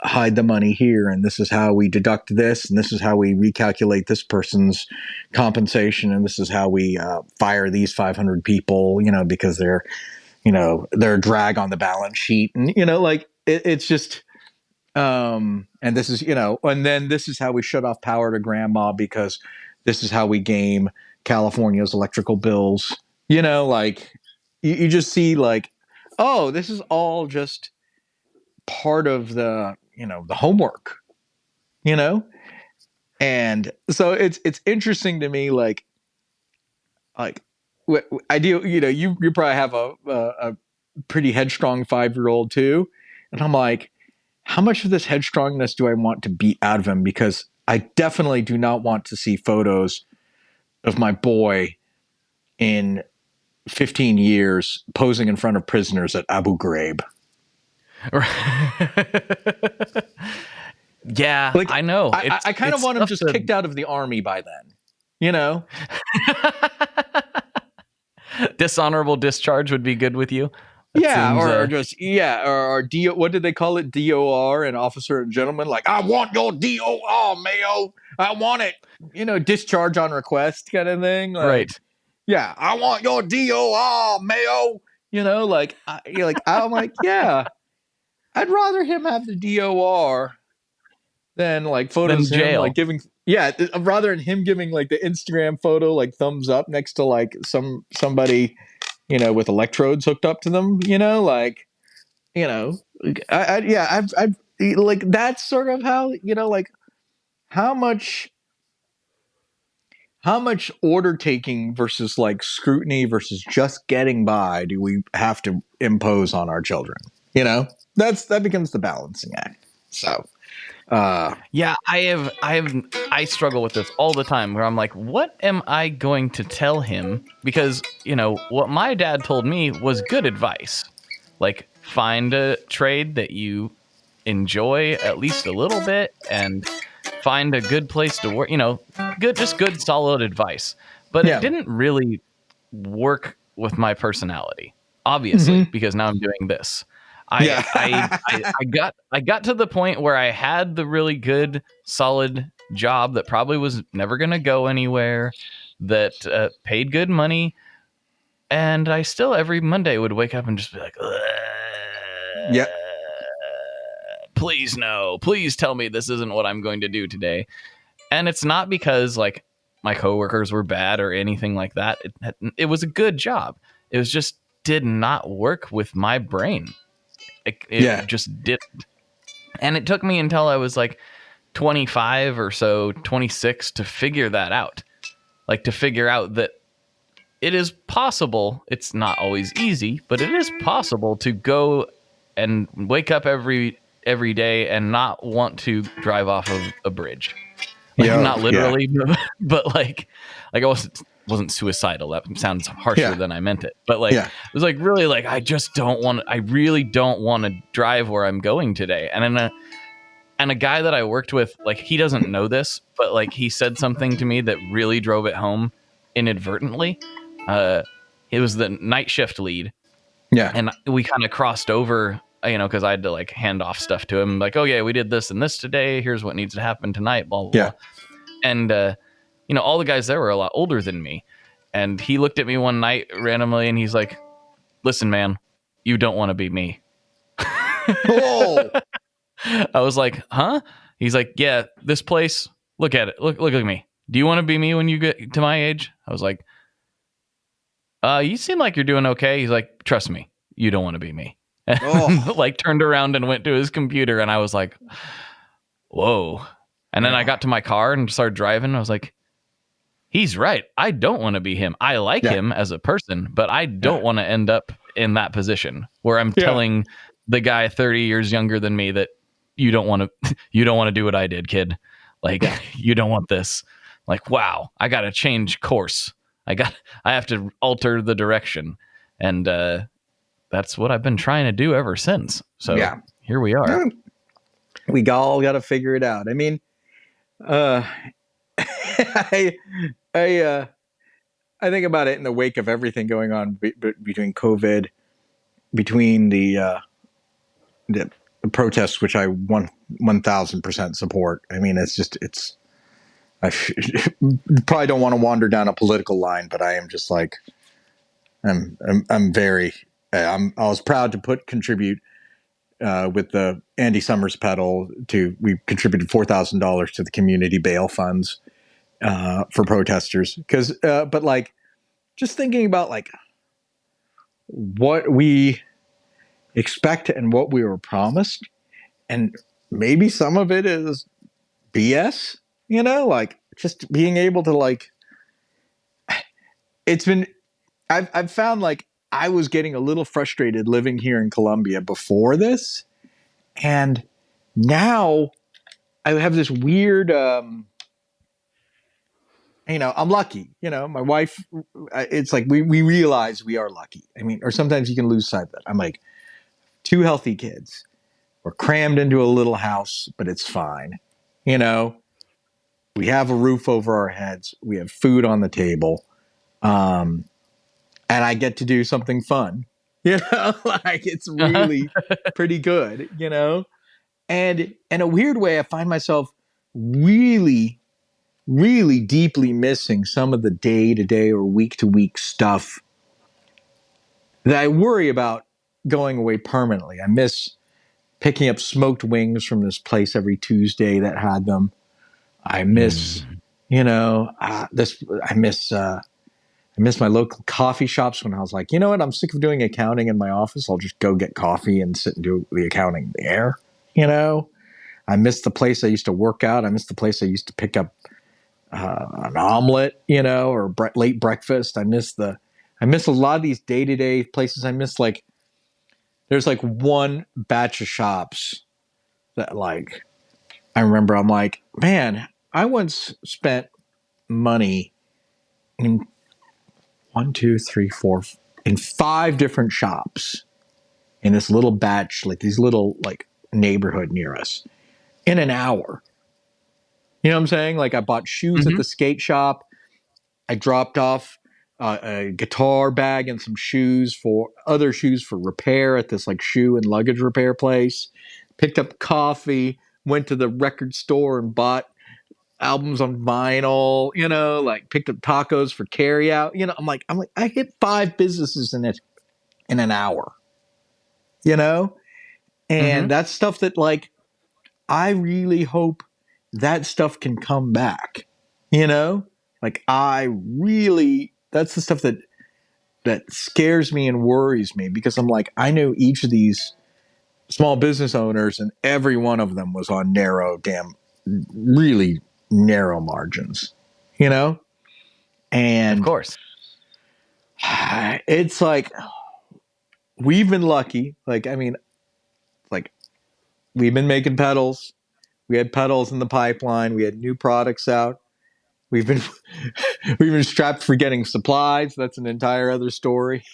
Speaker 4: hide the money here, and this is how we deduct this, and this is how we recalculate this person's compensation, and this is how we fire these 500 people, because they're a drag on the balance sheet, and like, it's just, and this is, and then this is how we shut off power to grandma, because this is how we game California's electrical bills. Like, you just see, like, oh, this is all just part of the the homework, and so it's interesting to me, like I do, you probably have a pretty headstrong 5-year-old too, and I'm like, how much of this headstrongness do I want to beat out of him? Because I definitely do not want to see photos of my boy in 15 years posing in front of prisoners at Abu Ghraib.
Speaker 3: Yeah,
Speaker 4: like,
Speaker 3: I know.
Speaker 4: I kind of want him just kicked out of the army by then,
Speaker 3: Dishonorable discharge would be good with you.
Speaker 4: That or DO, what did they call it? DOR, and officer and gentleman. Like, I want your DOR, Mayo. I want it. Discharge on request kind of thing. Like,
Speaker 3: right.
Speaker 4: Yeah, I want your DOR, Mayo. I'm like, yeah, I'd rather him have the DOR than like photos of him like giving. Yeah, rather than him giving like the Instagram photo like thumbs up next to like somebody, with electrodes hooked up to them. I've like, that's sort of how, like, how much order taking versus like scrutiny versus just getting by do we have to impose on our children? That becomes the balancing act. So
Speaker 3: Yeah, I struggle with this all the time where I'm like, what am I going to tell him? Because, what my dad told me was good advice. Like, find a trade that you enjoy at least a little bit and find a good place to work, good solid advice. But it
Speaker 4: Yeah.
Speaker 3: didn't really work with my personality, obviously, because now I'm doing this.
Speaker 4: Yeah.
Speaker 3: I got to the point where I had the really good, solid job that probably was never going to go anywhere, that paid good money, and I still every Monday would wake up and just be like,
Speaker 4: Yeah.
Speaker 3: please no, please tell me this isn't what I'm going to do today. And it's not because like my coworkers were bad or anything like that. It was a good job. It was just did not work with my brain. It just didn't. And it took me until I was like 25 or so, 26 to figure that out. Like to figure out that it is possible. It's not always easy, but it is possible to go and wake up every day and not want to drive off of a bridge. Like, not literally, but like I wasn't suicidal. That sounds harsher than I meant it. But like, it was like really like, I really don't want to drive where I'm going today. And a guy that I worked with, like, he doesn't know this, but like he said something to me that really drove it home inadvertently. It was the night shift lead. Yeah. And we kind of crossed over, because I had to like hand off stuff to him. Like, oh yeah, we did this and this today. Here's what needs to happen tonight. Blah, blah, blah. And, all the guys there were a lot older than me. And he looked at me one night randomly and he's like, listen, man, you don't want to be me.
Speaker 4: Oh.
Speaker 3: I was like, huh? He's like, yeah, this place, look at it. Look at me. Do you want to be me when you get to my age? I was like, you seem like you're doing okay. He's like, trust me, you don't want to be me. Like turned around and went to his computer and I was like, whoa. And then I got to my car and started driving. I was like, he's right. I don't want to be him. I like him as a person, but I don't want to end up in that position where I'm telling the guy 30 years younger than me that you don't want to do what I did, kid. Like, you don't want this. Like, wow, I got to change course. I have to alter the direction. And that's what I've been trying to do ever since. So here we are.
Speaker 4: We all got to figure it out. I mean, I think about it in the wake of everything going on between COVID, between the protests, which I 1000% support. I mean, I probably don't want to wander down a political line, but I am just like, I was proud to contribute with the Andy Summers pedal we contributed $4,000 to the community bail funds for protesters. But like, just thinking about like what we expect and what we were promised, and maybe some of it is BS, like just being able to like, I've found like I was getting a little frustrated living here in Columbia before this. And now I have this weird, I'm lucky, my wife, it's like, we realize we are lucky. I mean, or sometimes you can lose sight of that. I'm like, 2 healthy kids. We're crammed into a little house, but it's fine. We have a roof over our heads. We have food on the table. And I get to do something fun, like it's really pretty good, and in a weird way, I find myself really, really deeply missing some of the day-to-day or week-to-week stuff that I worry about going away permanently. I miss picking up smoked wings from this place every Tuesday that had them. I miss, I miss my local coffee shops when I was like, you know what? I'm sick of doing accounting in my office. I'll just go get coffee and sit and do the accounting there. I miss the place I used to work out. I miss the place I used to pick up an omelet, or late breakfast. I miss a lot of these day-to-day places. I miss there's one batch of shops that I remember I'm like, man, I once spent money in one, two, three, four, in 5 different shops in this little batch, like these little like neighborhood near us in an hour. You know what I'm saying? Like I bought shoes at
Speaker 3: Mm-hmm.
Speaker 4: the skate shop. I dropped off a guitar bag and some other shoes for repair at this like shoe and luggage repair place. Picked up coffee, went to the record store and bought albums on vinyl, like picked up tacos for carry out. I'm like, I hit 5 businesses in an hour, you know?
Speaker 3: Mm-hmm.
Speaker 4: And that's stuff that like I really hope that stuff can come back, you know? Like that's the stuff that scares me and worries me because I'm like, I know each of these small business owners and every one of them was on really narrow margins, you know?
Speaker 3: Of
Speaker 4: And
Speaker 3: course.
Speaker 4: it's like we've been lucky. Like, I mean, like we've been making pedals. We had pedals in the pipeline. We had new products out. We've been we've been strapped for getting supplies. That's an entire other story.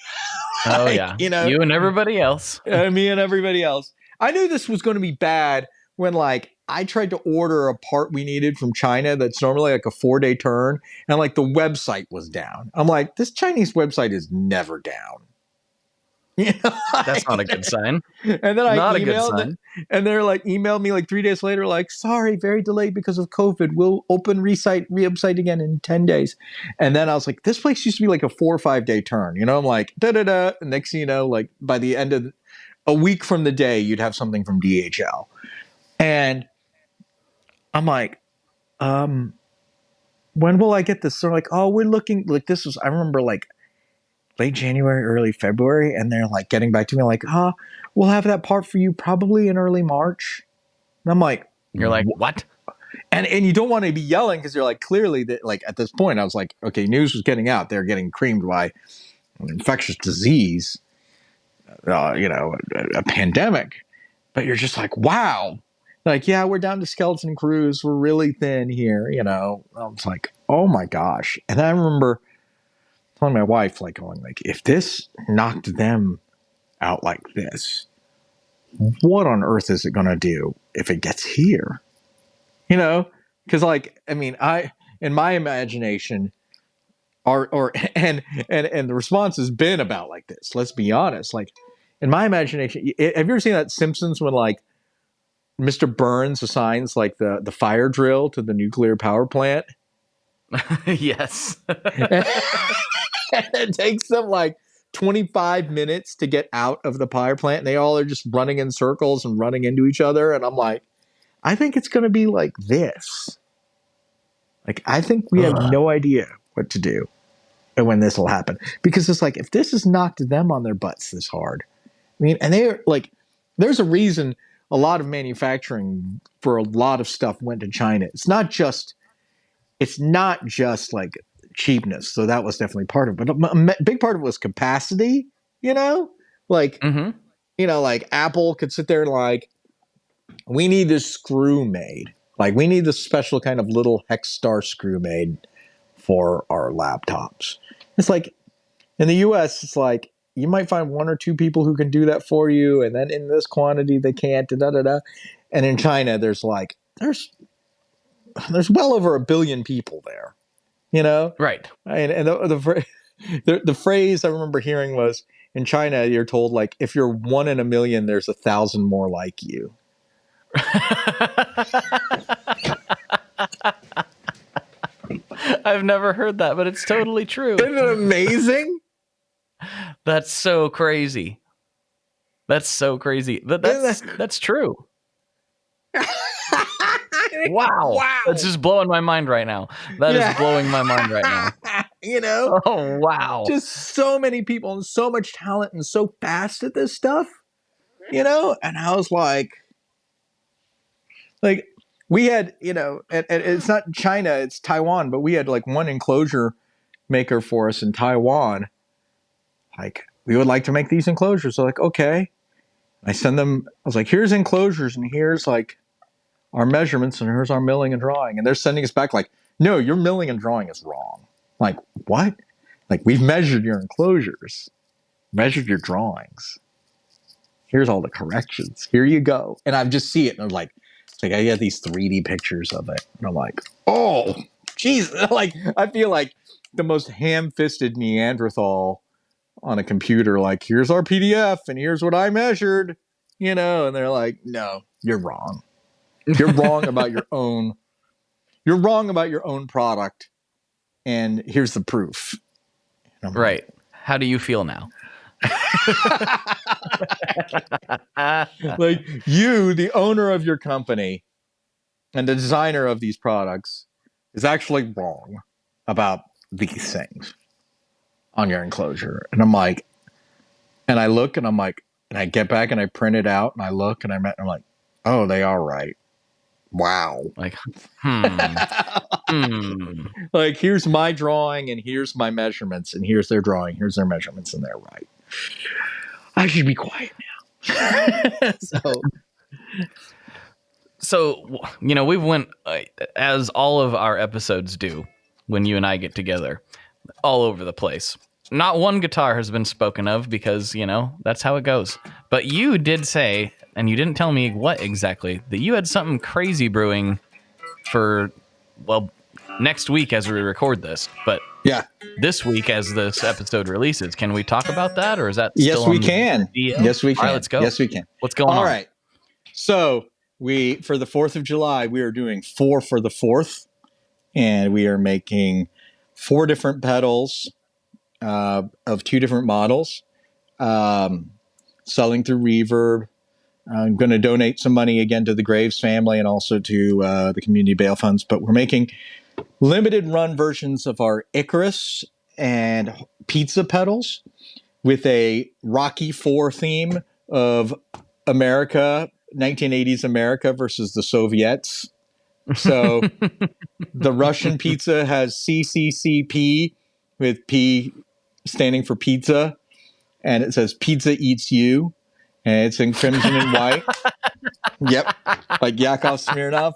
Speaker 3: Oh
Speaker 4: Like,
Speaker 3: yeah, you and everybody else.
Speaker 4: me and everybody else. I knew this was going to be bad when like I tried to order a part we needed from China that's normally like a 4-day turn, and like the website was down. I'm like, this Chinese website is never down. You know?
Speaker 3: That's not a good sign.
Speaker 4: And then I
Speaker 3: Not a good
Speaker 4: emailed
Speaker 3: sign.
Speaker 4: and they're like emailed me like 3 days later, like, sorry, very delayed because of COVID. We'll open website again in 10 days. And then I was like, this place used to be like a 4 or 5 day turn. You know, I'm like, da da da. Next thing you know, like by the end of a week from the day, you'd have something from DHL. And I'm like, when will I get this? They're like, oh, we're looking like I remember like late January, early February, and they're like getting back to me like, we'll have that part for you probably in early March. And I'm like,
Speaker 3: You're like, what?
Speaker 4: and you don't want to be yelling because you're like, clearly that like at this point I was like, okay, news was getting out. They're getting creamed by an infectious disease, a pandemic. But you're just like, wow. Like, yeah, we're down to skeleton crews. We're really thin here, I was like, oh my gosh. And I remember telling my wife, like, going, like, if this knocked them out like this, what on earth is it going to do if it gets here? Because, like, I mean, in my imagination, and the response has been about like this. Let's be honest. Like, in my imagination, have you ever seen that Simpsons when like Mr. Burns assigns like the fire drill to the nuclear power plant?
Speaker 3: Yes.
Speaker 4: And it takes them like 25 minutes to get out of the power plant, and they all are just running in circles and running into each other. And I'm like, I think it's going to be like this. Like, I think we have no idea what to do when this will happen, because it's like, if this has knocked them on their butts this hard, I mean, and they're like, there's a reason a lot of manufacturing for a lot of stuff went to China. It's not just like cheapness. So that was definitely part of it. But a big part of it was capacity, like, like Apple could sit there and like, we need this screw made. Like, we need this special kind of little hex star screw made for our laptops. It's like, in the US, it's like, you might find 1 or 2 people who can do that for you. And then in this quantity, they can't, da, da, da. And in China, there's well over 1 billion people there,
Speaker 3: Right.
Speaker 4: And the phrase I remember hearing was, in China, you're told like, if you're 1 in 1,000,000, there's 1,000 more like you.
Speaker 3: I've never heard that, but it's totally true.
Speaker 4: Isn't it amazing?
Speaker 3: That's so crazy. That's so crazy. That's true. Wow. That's just blowing my mind right now. That is blowing my mind right now. Oh, wow.
Speaker 4: Just so many people and so much talent and so fast at this stuff, and I was like we had, and it's not China, it's Taiwan, but we had like one enclosure maker for us in Taiwan. Like, we would like to make these enclosures. So like, okay. I send them, I was like, here's enclosures and here's like our measurements and here's our milling and drawing. And they're sending us back like, no, your milling and drawing is wrong. Like, what? Like, we've measured your enclosures, measured your drawings. Here's all the corrections. Here you go. And I just see it. And I'm like, it's like I get these 3D pictures of it. And I'm like, oh, geez. Like, I feel like the most ham-fisted Neanderthal on a computer. Like, here's our PDF and here's what I measured, you know? And they're like, no, you're wrong. You're wrong about your own. You're wrong about your own product. And here's the proof.
Speaker 3: Right. How do you feel now?
Speaker 4: Like, you, the owner of your company and the designer of these products, is actually wrong about these things on your enclosure. And I'm like, and I look and I'm like, and I get back and I print it out and I look and I'm like, oh, they are right. Wow.
Speaker 3: Like,
Speaker 4: Like, here's my drawing and here's my measurements and here's their drawing, here's their measurements, and they're right. I should be quiet now.
Speaker 3: So, you know, we've went, as all of our episodes do when you and I get together, all over the place. Not one guitar has been spoken of because, you know, that's how it goes. But you did say, and you didn't tell me what exactly, that you had something crazy brewing for, well, next week as we record this. But
Speaker 4: yeah,
Speaker 3: this week as this episode releases, can we talk about that? Or is that
Speaker 4: yes, we can. Yes, we can.
Speaker 3: All right, let's go.
Speaker 4: Yes, we can.
Speaker 3: What's going on?
Speaker 4: All right. So for the 4th of July, we are doing 4 for the 4th. And we are making 4 different pedals of 2 different models, selling through Reverb. I'm going to donate some money again to the Graves family and also to the community bail funds. But we're making limited run versions of our Icarus and Pizza pedals with a Rocky IV theme of America, 1980s America versus the Soviets. So the Russian Pizza has CCCP with P standing for pizza, and it says pizza eats you, and it's in crimson and white. Yep, like Yakov Smirnoff.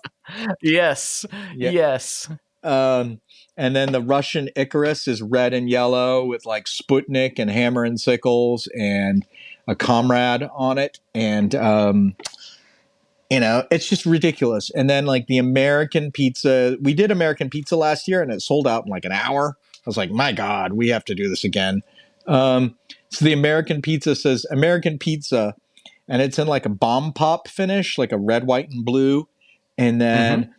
Speaker 3: Yes,
Speaker 4: Yep.
Speaker 3: yes.
Speaker 4: And then the Russian Icarus is red and yellow with like Sputnik and Hammer and Sickles and a comrade on it, and you know, it's just ridiculous. And then like the American Pizza, we did American Pizza last year and it sold out in like an hour. I was like, my God, we have to do this again. So the American Pizza says American Pizza, and it's in like a bomb pop finish, like a red, white, and blue. And then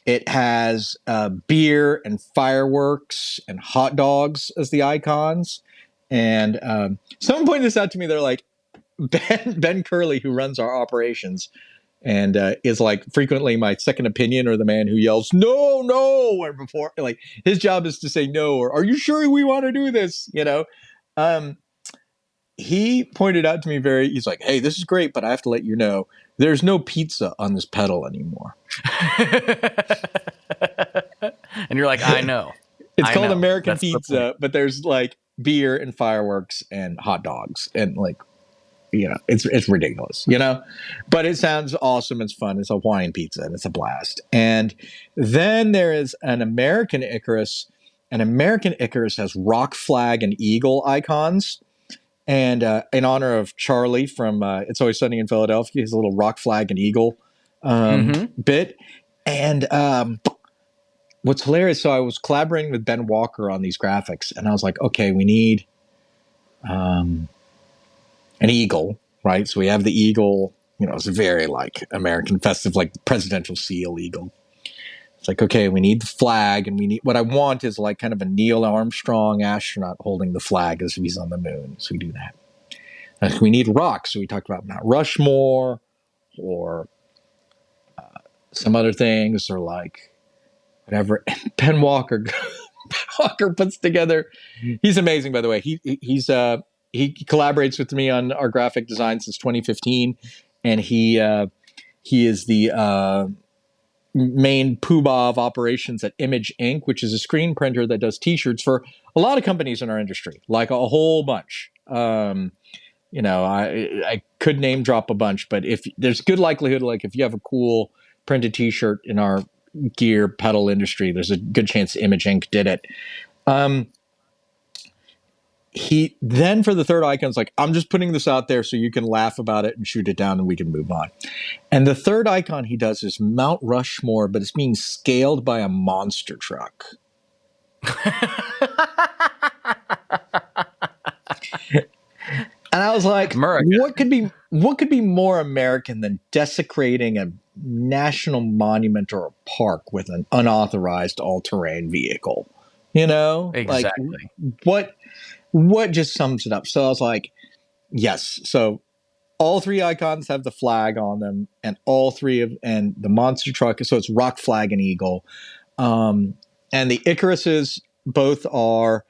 Speaker 4: it has beer and fireworks and hot dogs as the icons. And someone pointed this out to me. They're like, Ben Curley, who runs our operations, and is like frequently my second opinion, or the man who yells no, or before, like, his job is to say no, or are you sure we want to do this, you know? He pointed out to me he's like, hey, this is great, but I have to let you know there's no pizza on this pedal anymore.
Speaker 3: And you're like, I know.
Speaker 4: It's called American Pizza, but there's like beer and fireworks and hot dogs and like, you know, it's ridiculous, you know, but it sounds awesome. It's fun. It's a Hawaiian pizza and it's a blast. And then there is an American Icarus. An American Icarus has rock, flag, and eagle icons. And in honor of Charlie from It's Always Sunny in Philadelphia, his little rock, flag, and eagle bit. And what's hilarious, so I was collaborating with Ben Walker on these graphics, and I was like, okay, we need an eagle, right? So we have the eagle, you know, it's very like American festive, like presidential seal eagle. It's like, okay, we need the flag, and we need, what I want is like kind of a Neil Armstrong astronaut holding the flag as if he's on the moon. So we do that. We need rocks. So we talked about Mount Rushmore or some other things, or like whatever. Ben Walker puts together. He's amazing, by the way. He collaborates with me on our graphic design since 2015, and he is the main poobah of operations at Image Inc., which is a screen printer that does T-shirts for a lot of companies in our industry, like a whole bunch. You know, I could name drop a bunch, but if there's good likelihood, like if you have a cool printed T-shirt in our gear pedal industry. There's a good chance Image Inc. did it. He then for the third icon's like, I'm just putting this out there so you can laugh about it and shoot it down and we can move on. And the third icon he does is Mount Rushmore, but it's being scaled by a monster truck. And I was like,
Speaker 3: America.
Speaker 4: what could be more American than desecrating a national monument or a park with an unauthorized all-terrain vehicle? You know?
Speaker 3: Exactly.
Speaker 4: Like, what just sums it up? So I was like, yes. So all three icons have the flag on them, and and the monster truck. So it's rock, flag, and eagle. And the Icaruses both are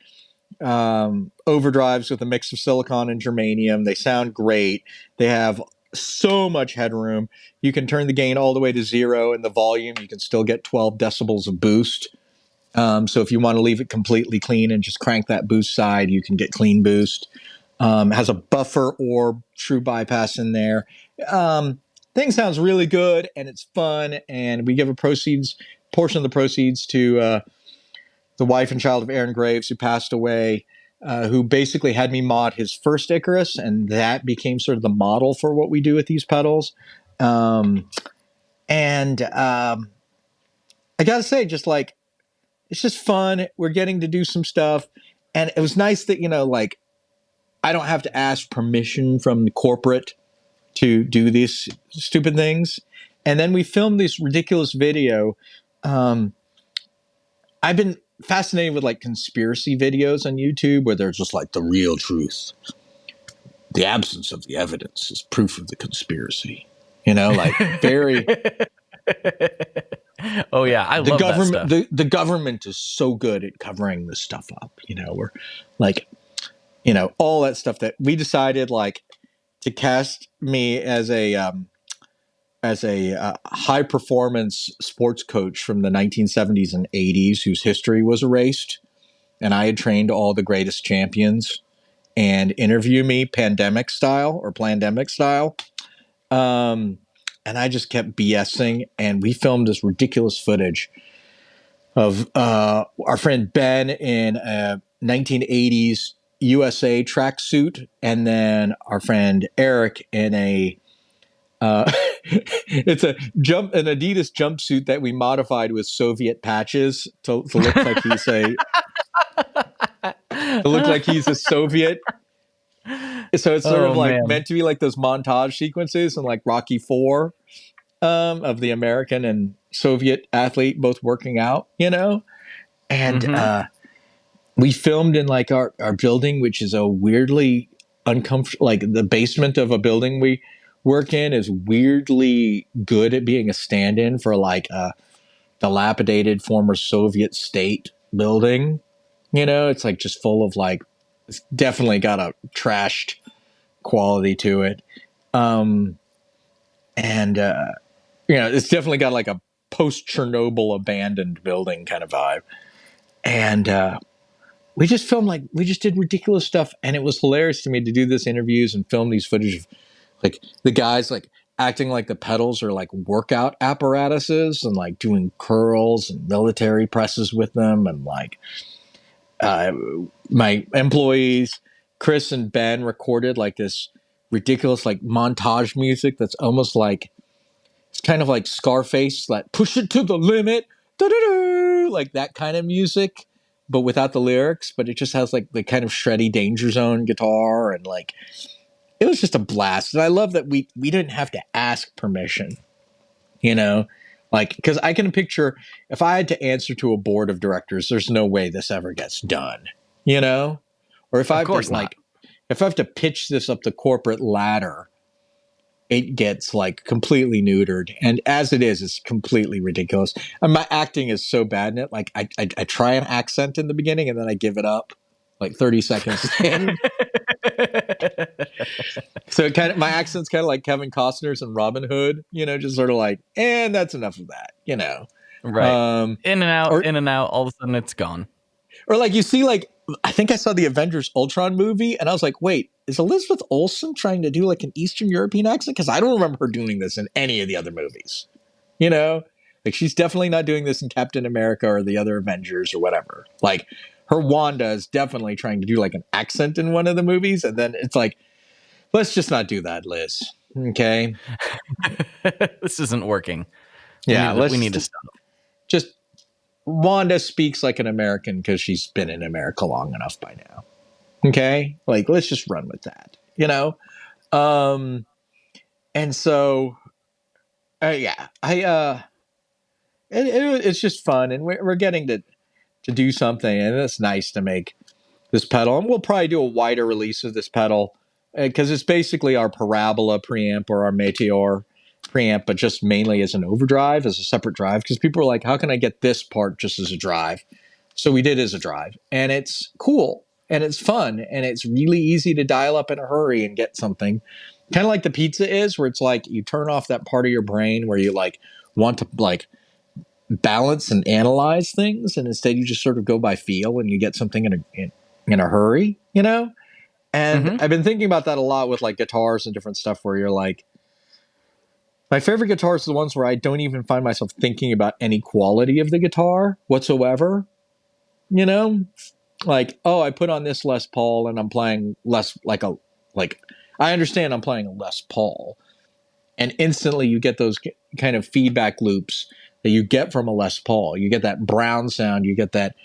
Speaker 4: overdrives with a mix of silicon and germanium. They sound great. They have so much headroom. You can turn the gain all the way to 0, and the volume you can still get 12 decibels of boost. So if you want to leave it completely clean and just crank that boost side, you can get clean boost. Has a buffer or true bypass in there. Thing sounds really good, and it's fun. And we give a portion of the proceeds to the wife and child of Aaron Graves, who passed away, who basically had me mod his first Icarus, and that became sort of the model for what we do with these pedals. I gotta say, just like, it's just fun. We're getting to do some stuff. And it was nice that, like, I don't have to ask permission from the corporate to do these stupid things. And then we filmed this ridiculous video. I've been fascinated with like conspiracy videos on YouTube where they're just like the real truth. The absence of the evidence is proof of the conspiracy. Like very...
Speaker 3: Oh yeah, I love that stuff.
Speaker 4: The government is so good at covering this stuff up. We're like, all that stuff that we decided like to cast me as a high performance sports coach from the 1970s and 80s whose history was erased, and I had trained all the greatest champions, and interview me pandemic style. And I just kept BSing, and we filmed this ridiculous footage of our friend Ben in a 1980s USA tracksuit, and then our friend Eric in an Adidas jumpsuit that we modified with Soviet patches to look like he's a Soviet. So it's sort of like meant to be like those montage sequences in like Rocky IV of the American and Soviet athlete both working out, and we filmed in like our building, which is a weirdly uncomfortable, like the basement of a building we work in is weirdly good at being a stand-in for like a dilapidated former Soviet state building. It's like just full of like, it's definitely got a trashed quality to it. It's definitely got like a post-Chernobyl abandoned building kind of vibe. And we just did ridiculous stuff. And it was hilarious to me to do this interviews and film these footage of like the guys like acting like the pedals are like workout apparatuses and like doing curls and military presses with them. And like, my employees, Chris and Ben, recorded like this ridiculous like montage music that's almost like, it's kind of like Scarface, like push it to the limit, like that kind of music, but without the lyrics. But it just has like the kind of shreddy Danger Zone guitar, and like it was just a blast. And I love that we didn't have to ask permission, like, because I can picture if I had to answer to a board of directors, there's no way this ever gets done, or if I have to pitch this up the corporate ladder, it gets like completely neutered. And as it is, it's completely ridiculous. And my acting is so bad in it. Like I try an accent in the beginning and then I give it up like 30 seconds in. So my accent's kind of like Kevin Costner's in Robin Hood, just sort of like, and that's enough of that,
Speaker 3: Right. In and out, all of a sudden it's gone.
Speaker 4: Or like you see, like, I think I saw the Avengers Ultron movie and I was like, wait, is Elizabeth Olsen trying to do like an Eastern European accent? Because I don't remember her doing this in any of the other movies. You know, like she's definitely not doing this in Captain America or the other Avengers or whatever. Like her Wanda is definitely trying to do like an accent in one of the movies, and then it's like, let's just not do that, Liz. Okay.
Speaker 3: This isn't working.
Speaker 4: Yeah,
Speaker 3: we need to stop.
Speaker 4: Just Wanda speaks like an American because she's been in America long enough by now. Okay, like let's just run with that, you know. And so, it's just fun, and we're getting to do something, and it's nice to make this pedal, and we'll probably do a wider release of this pedal because it's basically our Parabola preamp or our Meteor preamp, but just mainly as an overdrive, as a separate drive, because people are like, how can I get this part just as a drive? So we did as a drive, and it's cool, and it's fun, and it's really easy to dial up in a hurry and get something. Kind of like the pizza is, where it's like you turn off that part of your brain where you like want to like balance and analyze things, and instead you just sort of go by feel and you get something in a hurry, you know? And I've been thinking about that a lot with like guitars and different stuff where you're like, my favorite guitars are the ones where I don't even find myself thinking about any quality of the guitar whatsoever. You know, like, oh, I put on this Les Paul and I'm playing I understand I'm playing a Les Paul, and instantly you get those kind of feedback loops that you get from a Les Paul. You get that brown sound, you get that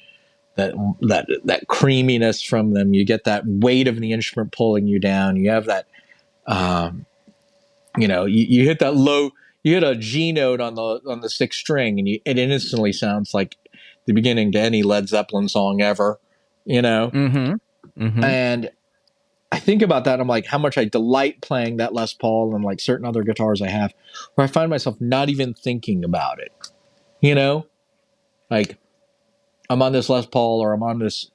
Speaker 4: creaminess from them, you get that weight of the instrument pulling you down. You have that, you hit that low, you hit a G note on the sixth string, and it instantly sounds like the beginning to any Led Zeppelin song ever, you know? And I think about that. I'm like, how much I delight playing that Les Paul and like certain other guitars I have, where I find myself not even thinking about it, you know? Like I'm on this Les Paul, or I'm on this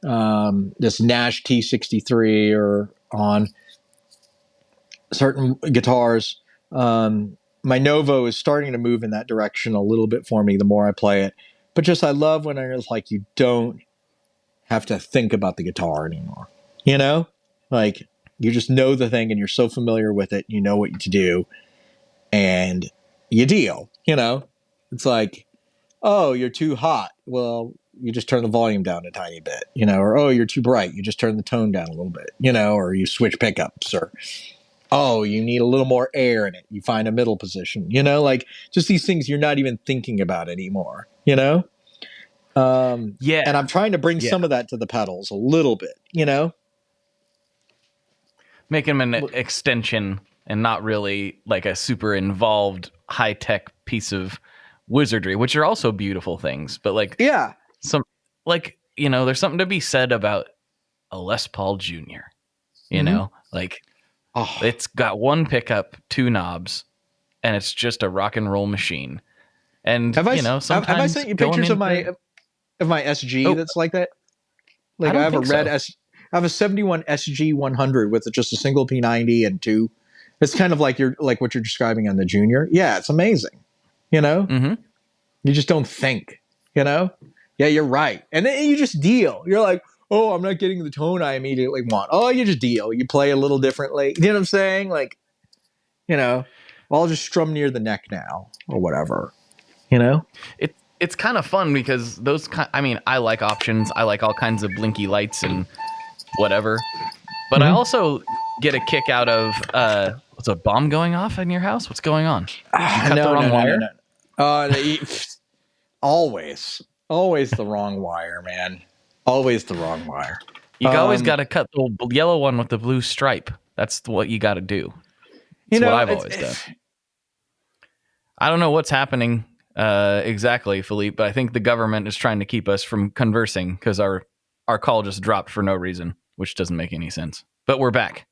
Speaker 4: Nash T63, or on certain guitars. My Novo is starting to move in that direction a little bit for me the more I play it. But just I love when it's like you don't have to think about the guitar anymore. You know? Like you just know the thing and you're so familiar with it, you know what to do, and you deal, you know? It's like, oh, you're too hot. Well, you just turn the volume down a tiny bit, you know, or, oh, you're too bright. You just turn the tone down a little bit, you know, or you switch pickups, or, oh, you need a little more air in it. You find a middle position, you know, like just these things you're not even thinking about anymore, you know?
Speaker 3: Yeah.
Speaker 4: And I'm trying to bring some of that to the pedals a little bit, you know?
Speaker 3: Make them an extension and not really like a super involved high-tech piece of wizardry, which are also beautiful things. But like,
Speaker 4: yeah,
Speaker 3: there's something to be said about a Les Paul Jr., you know, like it's got one pickup, two knobs, and it's just a rock and roll machine. And sometimes
Speaker 4: have I sent you pictures of my SG that's like that? Like I have I have a 71 SG 100 with just a single P90 and two. It's kind of like what you're describing on the Junior. Yeah, it's amazing. You know, you just don't think. You know, yeah, you're right, and then you just deal. You're like, oh, I'm not getting the tone I immediately want. Oh, you just deal. You play a little differently. You know what I'm saying? Like, you know, I'll just strum near the neck now or whatever. You know,
Speaker 3: it's kind of fun because I like options. I like all kinds of blinky lights and whatever. But I also get a kick out of what's a bomb going off in your house? What's going on? Did you cut the wrong wire?
Speaker 4: Always the wrong wire, man. Always the wrong wire.
Speaker 3: You always got to cut the yellow one with the blue stripe. That's what you got to do. That's what I've always done. I don't know what's happening exactly, Philippe, but I think the government is trying to keep us from conversing because our call just dropped for no reason, which doesn't make any sense. But we're back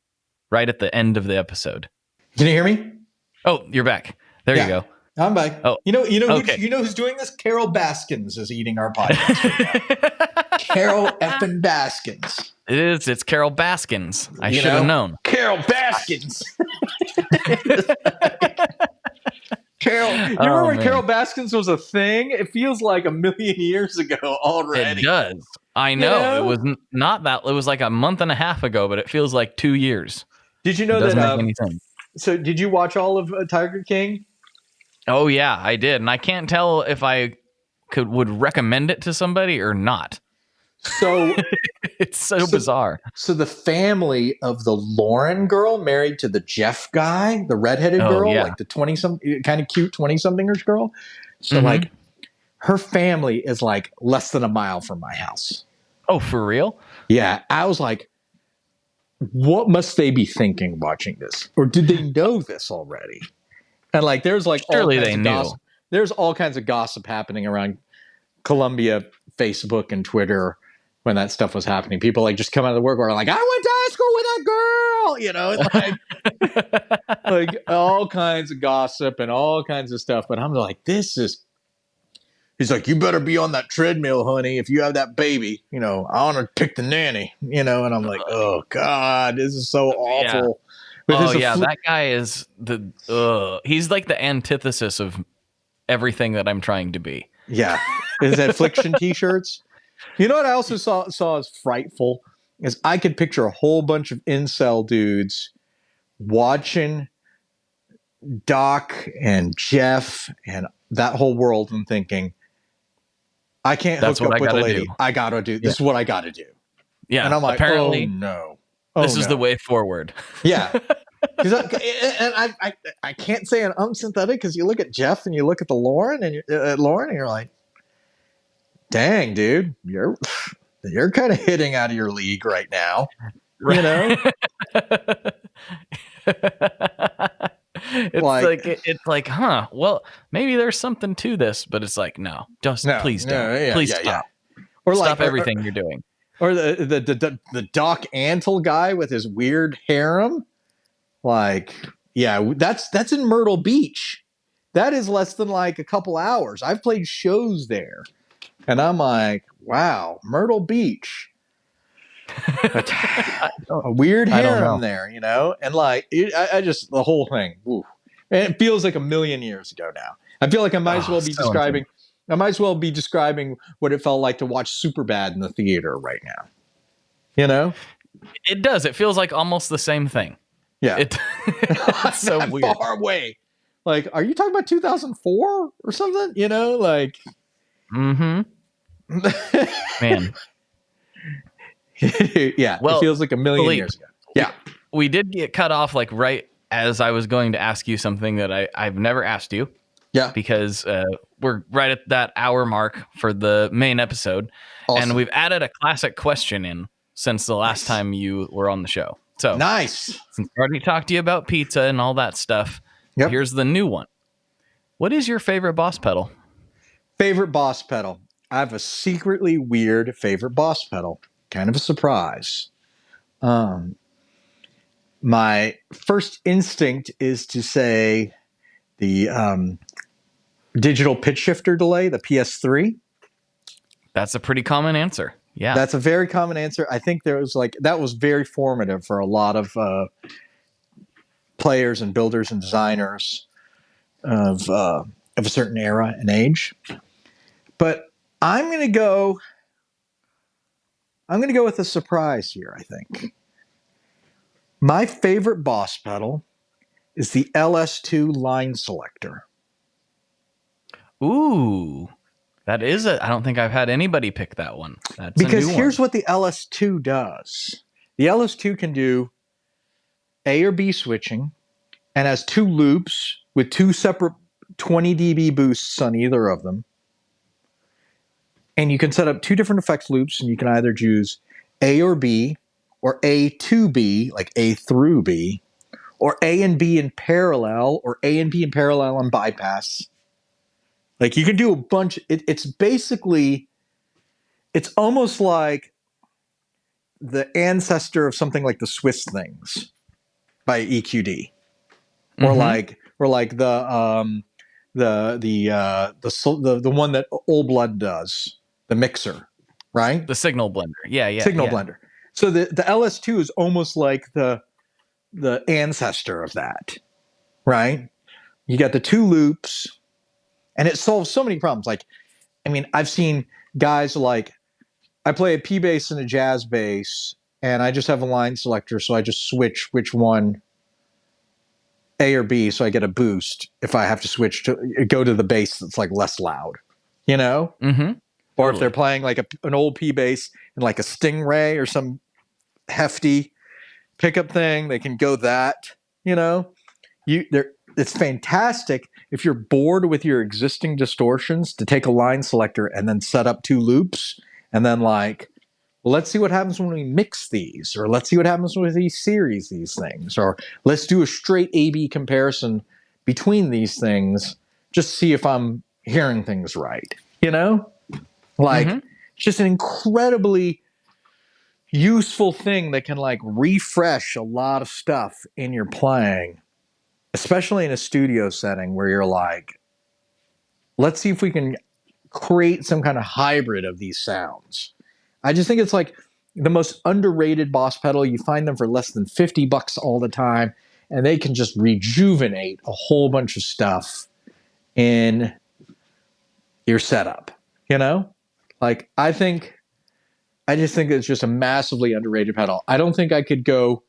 Speaker 3: right at the end of the episode.
Speaker 4: Can you hear me?
Speaker 3: Oh, you're back. There you go.
Speaker 4: I'm back.
Speaker 3: Oh,
Speaker 4: okay. You know who's doing this? Carol Baskins is eating our podcast right now. Carol effing Baskins.
Speaker 3: It is. It's Carol Baskins. I should have known.
Speaker 4: Carol Baskins. Carol, you remember when Carol Baskins was a thing? It feels like a million years ago already.
Speaker 3: It does. I know. It was not that. It was like a month and a half ago, but it feels like 2 years.
Speaker 4: Did you know that? So, did you watch all of Tiger King?
Speaker 3: Oh yeah, I did, and I can't tell if I would recommend it to somebody or not.
Speaker 4: So
Speaker 3: It's so bizarre.
Speaker 4: So the family of the Lauren girl married to the Jeff guy, the redheaded
Speaker 3: Oh,
Speaker 4: girl,
Speaker 3: yeah.
Speaker 4: like the 20-some kind of cute 20-somethingers girl. So
Speaker 3: Mhm.
Speaker 4: like her family is like less than a mile from my house.
Speaker 3: Oh, for real?
Speaker 4: Yeah. I was like, what must they be thinking watching this? Or did they know this already? And like there's like
Speaker 3: Surely
Speaker 4: all kinds
Speaker 3: they
Speaker 4: of
Speaker 3: knew.
Speaker 4: gossip. There's all kinds of gossip happening around Columbia, Facebook, and Twitter when that stuff was happening. People like just come out of the work were like, I went to high school with that girl, like all kinds of gossip and all kinds of stuff. But I'm like, he's like, you better be on that treadmill, honey. If you have that baby, I want to pick the nanny, and I'm like, oh God, this is so awful.
Speaker 3: Yeah. That guy is he's like the antithesis of everything that I'm trying to be.
Speaker 4: Yeah. His affliction t-shirts. You know what I also saw as frightful is I could picture a whole bunch of incel dudes watching Doc and Jeff and that whole world and thinking, I can't
Speaker 3: That's
Speaker 4: hook
Speaker 3: what
Speaker 4: up
Speaker 3: I
Speaker 4: with a
Speaker 3: gotta
Speaker 4: lady.
Speaker 3: do.
Speaker 4: I gotta do this. Is what I gotta do.
Speaker 3: Yeah.
Speaker 4: And I'm like,
Speaker 3: apparently,
Speaker 4: oh no.
Speaker 3: This is the way forward.
Speaker 4: Yeah. I can't say I'm synthetic because you look at Jeff and you look at the Lauren and you're like, dang, dude, you're kind of hitting out of your league right now.
Speaker 3: Right. It's like, huh? Well, maybe there's something to this, but it's like, no, please don't. Please stop.
Speaker 4: Yeah. Or
Speaker 3: stop everything you're doing.
Speaker 4: Or the Doc Antle guy with his weird harem. Like, yeah, that's in Myrtle Beach. That is less than like a couple hours. I've played shows there. And I'm like, wow, Myrtle Beach. A weird harem there, and like I just the whole thing. Ooh. And it feels like a million years ago now. I feel like I might as well be describing. I might as well be describing what it felt like to watch Superbad in the theater right now.
Speaker 3: It does. It feels like almost the same thing.
Speaker 4: Yeah,
Speaker 3: it's so weird.
Speaker 4: Far away. Like, are you talking about 2004 or something? Like.
Speaker 3: Mm-hmm. Man.
Speaker 4: Yeah, well, it feels like a million
Speaker 3: Philippe,
Speaker 4: years ago. Yeah.
Speaker 3: We did get cut off like right as I was going to ask you something that I've never asked you.
Speaker 4: Yeah.
Speaker 3: Because we're right at that hour mark for the main episode. Awesome. And we've added a classic question in since the last time you were on the show. So
Speaker 4: nice.
Speaker 3: Since I already talked to you about pizza and all that stuff, here's the new one. What is your favorite boss pedal?
Speaker 4: Favorite boss pedal. I have a secretly weird favorite boss pedal. Kind of a surprise. My first instinct is to say the digital pitch shifter delay, the PS3.
Speaker 3: That's a pretty common answer. Yeah.
Speaker 4: That's a very common answer. I think that was very formative for a lot of players and builders and designers of a certain era and age. But I'm going to go with a surprise here, I think. My favorite boss pedal is the LS2 line selector.
Speaker 3: Ooh. I don't think I've had anybody pick that one. That's
Speaker 4: because here's what the LS2 does. The LS2 can do A or B switching and has two loops with two separate 20 dB boosts on either of them. And you can set up two different effects loops, and you can either choose A or B, or A to B, like A through B, or A and B in parallel, or A and B in parallel on bypass. Like, you can do a bunch. It's almost like the ancestor of something like the Swiss Things by EQD, or like the one that Old Blood does, the mixer, right?
Speaker 3: The signal blender. Yeah.
Speaker 4: Signal blender. So the LS2 is almost like the ancestor of that, right? You got the two loops, and it solves so many problems. Like, I mean, I've seen guys like, I play a P bass and a jazz bass, and I just have a line selector, so I just switch which one A or B, so I get a boost if I have to switch to go to the bass that's like less loud, you know?
Speaker 3: Mm-hmm.
Speaker 4: Or if they're playing like an old P bass and like a Stingray or some hefty pickup thing, they can go that, you know? It's fantastic if you're bored with your existing distortions to take a line selector and then set up 2 loops and then like, well, let's see what happens when we mix these, or let's see what happens with these series, these things, or let's do a straight A-B comparison between these things, just see if I'm hearing things right, you know? Like, just an incredibly useful thing that can like refresh a lot of stuff in your playing, especially in a studio setting where you're like, let's see if we can create some kind of hybrid of these sounds. I just think it's like the most underrated Boss pedal. You find them for less than $50 all the time, and they can just rejuvenate a whole bunch of stuff in your setup, you know? Like, I just think it's just a massively underrated pedal. I don't think I could go,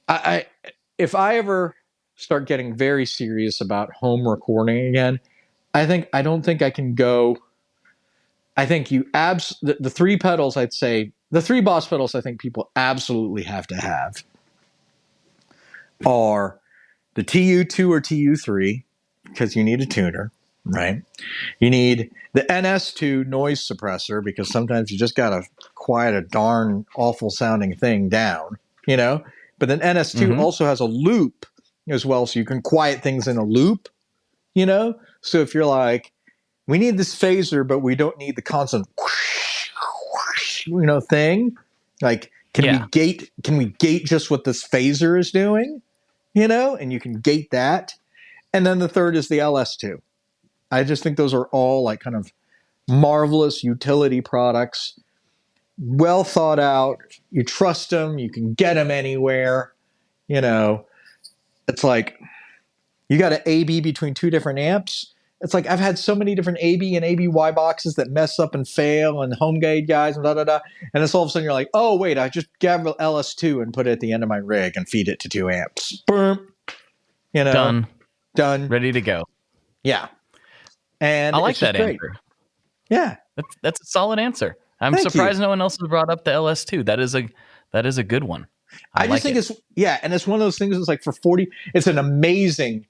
Speaker 4: if I ever start getting very serious about home recording again, I don't think I can go. I think the 3 pedals, I'd say, the 3 Boss pedals I think people absolutely have to have are the TU2 or TU3, because you need a tuner, right? You need the NS2 noise suppressor, because sometimes you just got to quiet a darn awful sounding thing down, you know? But then NS2 also has a loop as well, so you can quiet things in a loop, you know? So if you're like, we need this phaser, but we don't need the constant whoosh, whoosh, you know, thing. Like, can we gate just what this phaser is doing? You know, and you can gate that. And then the third is the LS2. I just think those are all like kind of marvelous utility products, well thought out. You trust them. You can get them anywhere. You know, it's like you got an AB between 2 different amps. It's like I've had so many different AB and ABY boxes that mess up and fail, and home gate guys and and it's all of a sudden you're like, oh wait, I just grab LS2 and put it at the end of my rig and feed it to 2 amps. Boom, you know, done,
Speaker 3: ready to go.
Speaker 4: Yeah, and
Speaker 3: I like that answer.
Speaker 4: Yeah,
Speaker 3: that's a solid answer. I'm surprised no one else has brought up the LS2. That is a good one.
Speaker 4: I just think it's and it's one of those things. It's like for 40, it's an amazing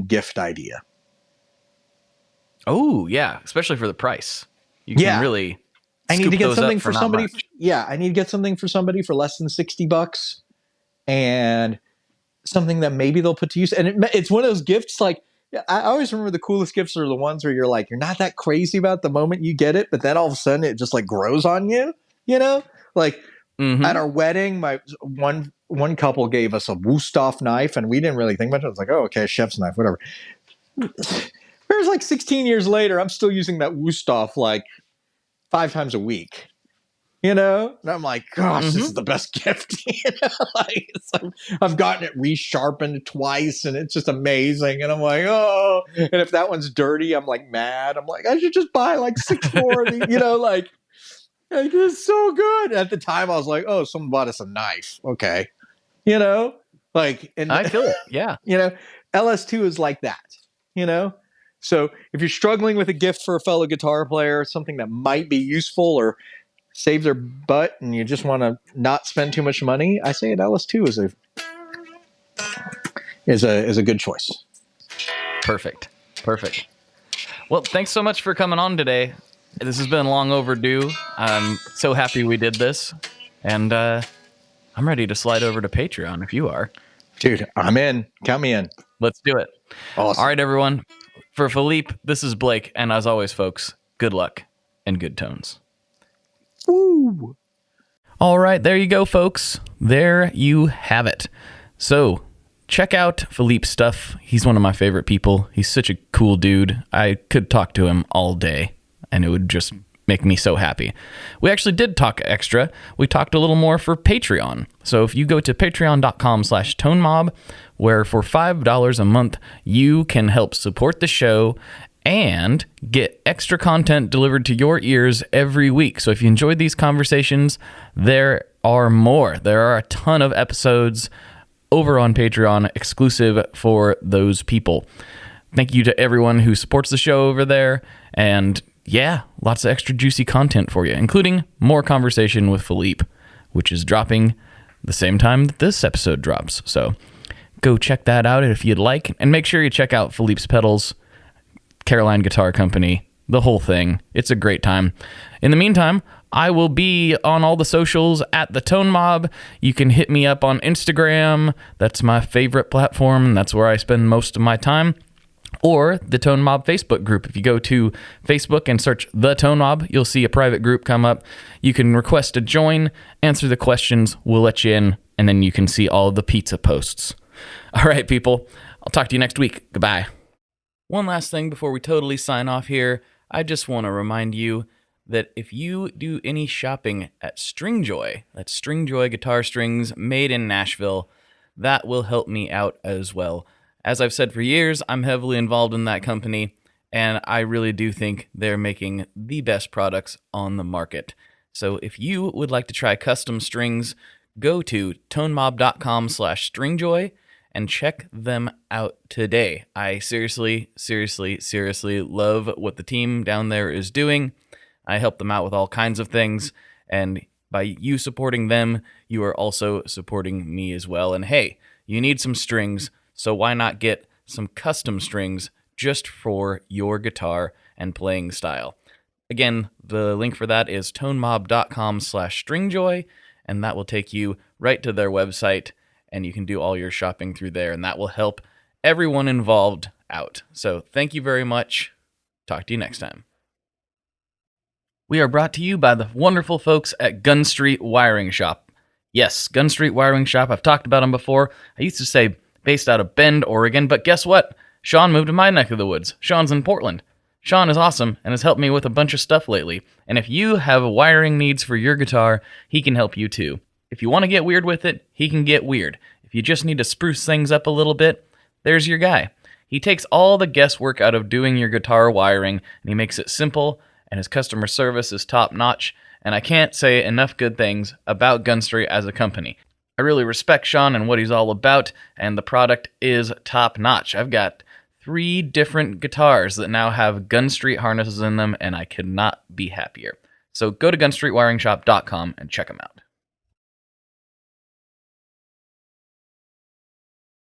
Speaker 4: gift idea.
Speaker 3: Oh yeah, especially for the price. You can really.
Speaker 4: I need to get something for somebody. I need to get something for somebody for less than $60, and something that maybe they'll put to use. And it's one of those gifts. Like, I always remember the coolest gifts are the ones where you're like, you're not that crazy about the moment you get it, but then all of a sudden it just like grows on you. You know, like at our wedding, my one couple gave us a Wusthof knife, and we didn't really think much. I was like, oh, okay, chef's knife, whatever. It was like 16 years later, I'm still using that Wusthof like 5 times a week, you know? And I'm like, gosh, this is the best gift. You know? Like, I've gotten it resharpened twice, and it's just amazing. And I'm like, oh, and if that one's dirty, I'm like mad. I'm like, I should just buy like 6 more of these, you know, like it's so good. At the time, I was like, oh, someone bought us a knife. Okay. You know, like, and
Speaker 3: I feel it. Yeah.
Speaker 4: You know, LS2 is like that, you know? So if you're struggling with a gift for a fellow guitar player, something that might be useful or save their butt, and you just want to not spend too much money, I say an LS2 is a good choice.
Speaker 3: Perfect. Well, thanks so much for coming on today. This has been long overdue. I'm so happy we did this, and I'm ready to slide over to Patreon if you are.
Speaker 4: Dude, I'm in. Count me in.
Speaker 3: Let's do it.
Speaker 4: Awesome.
Speaker 3: All right, everyone. For Philippe, this is Blake, and as always, folks, good luck and good tones.
Speaker 4: Woo!
Speaker 3: All right, there you go, folks. There you have it. So, check out Philippe's stuff. He's one of my favorite people. He's such a cool dude. I could talk to him all day, and it would just make me so happy. We actually did talk extra. We talked a little more for Patreon. So if you go to patreon.com/tonemob, where for $5 a month, you can help support the show and get extra content delivered to your ears every week. So if you enjoyed these conversations, there are more. There are a ton of episodes over on Patreon, exclusive for those people. Thank you to everyone who supports the show over there. And yeah, lots of extra juicy content for you, including more conversation with Philippe, which is dropping the same time that this episode drops. So go check that out if you'd like. And make sure you check out Philippe's Pedals, Caroline Guitar Company, the whole thing. It's a great time. In the meantime, I will be on all the socials at the Tone Mob. You can hit me up on Instagram. That's my favorite platform. That's where I spend most of my time. Or the Tone Mob Facebook group. If you go to Facebook and search The Tone Mob, you'll see a private group come up. You can request to join, answer the questions, we'll let you in, and then you can see all of the pizza posts. All right, people. I'll talk to you next week. Goodbye. One last thing before we totally sign off here. I just want to remind you that if you do any shopping at Stringjoy, that's Stringjoy guitar strings made in Nashville, that will help me out as well. As I've said for years, I'm heavily involved in that company, and I really do think they're making the best products on the market. So if you would like to try custom strings, go to tonemob.com/stringjoy and check them out today. I seriously love what the team down there is doing. I help them out with all kinds of things, and by you supporting them, you are also supporting me as well. And hey, you need some strings, so why not get some custom strings just for your guitar and playing style? Again, the link for that is tonemob.com/stringjoy, and that will take you right to their website, and you can do all your shopping through there, and that will help everyone involved out. So thank you very much. Talk to you next time. We are brought to you by the wonderful folks at Gun Street Wiring Shop. Yes, Gun Street Wiring Shop. I've talked about them before. I used to say based out of Bend, Oregon, but guess what? Sean moved to my neck of the woods. Sean's in Portland. Sean is awesome and has helped me with a bunch of stuff lately. And if you have wiring needs for your guitar, he can help you too. If you want to get weird with it, he can get weird. If you just need to spruce things up a little bit, there's your guy. He takes all the guesswork out of doing your guitar wiring, and he makes it simple, and his customer service is top-notch, and I can't say enough good things about Gun Street as a company. I really respect Sean and what he's all about, and the product is top-notch. I've got 3 different guitars that now have Gun Street harnesses in them, and I could not be happier. So go to gunstreetwiringshop.com and check them out.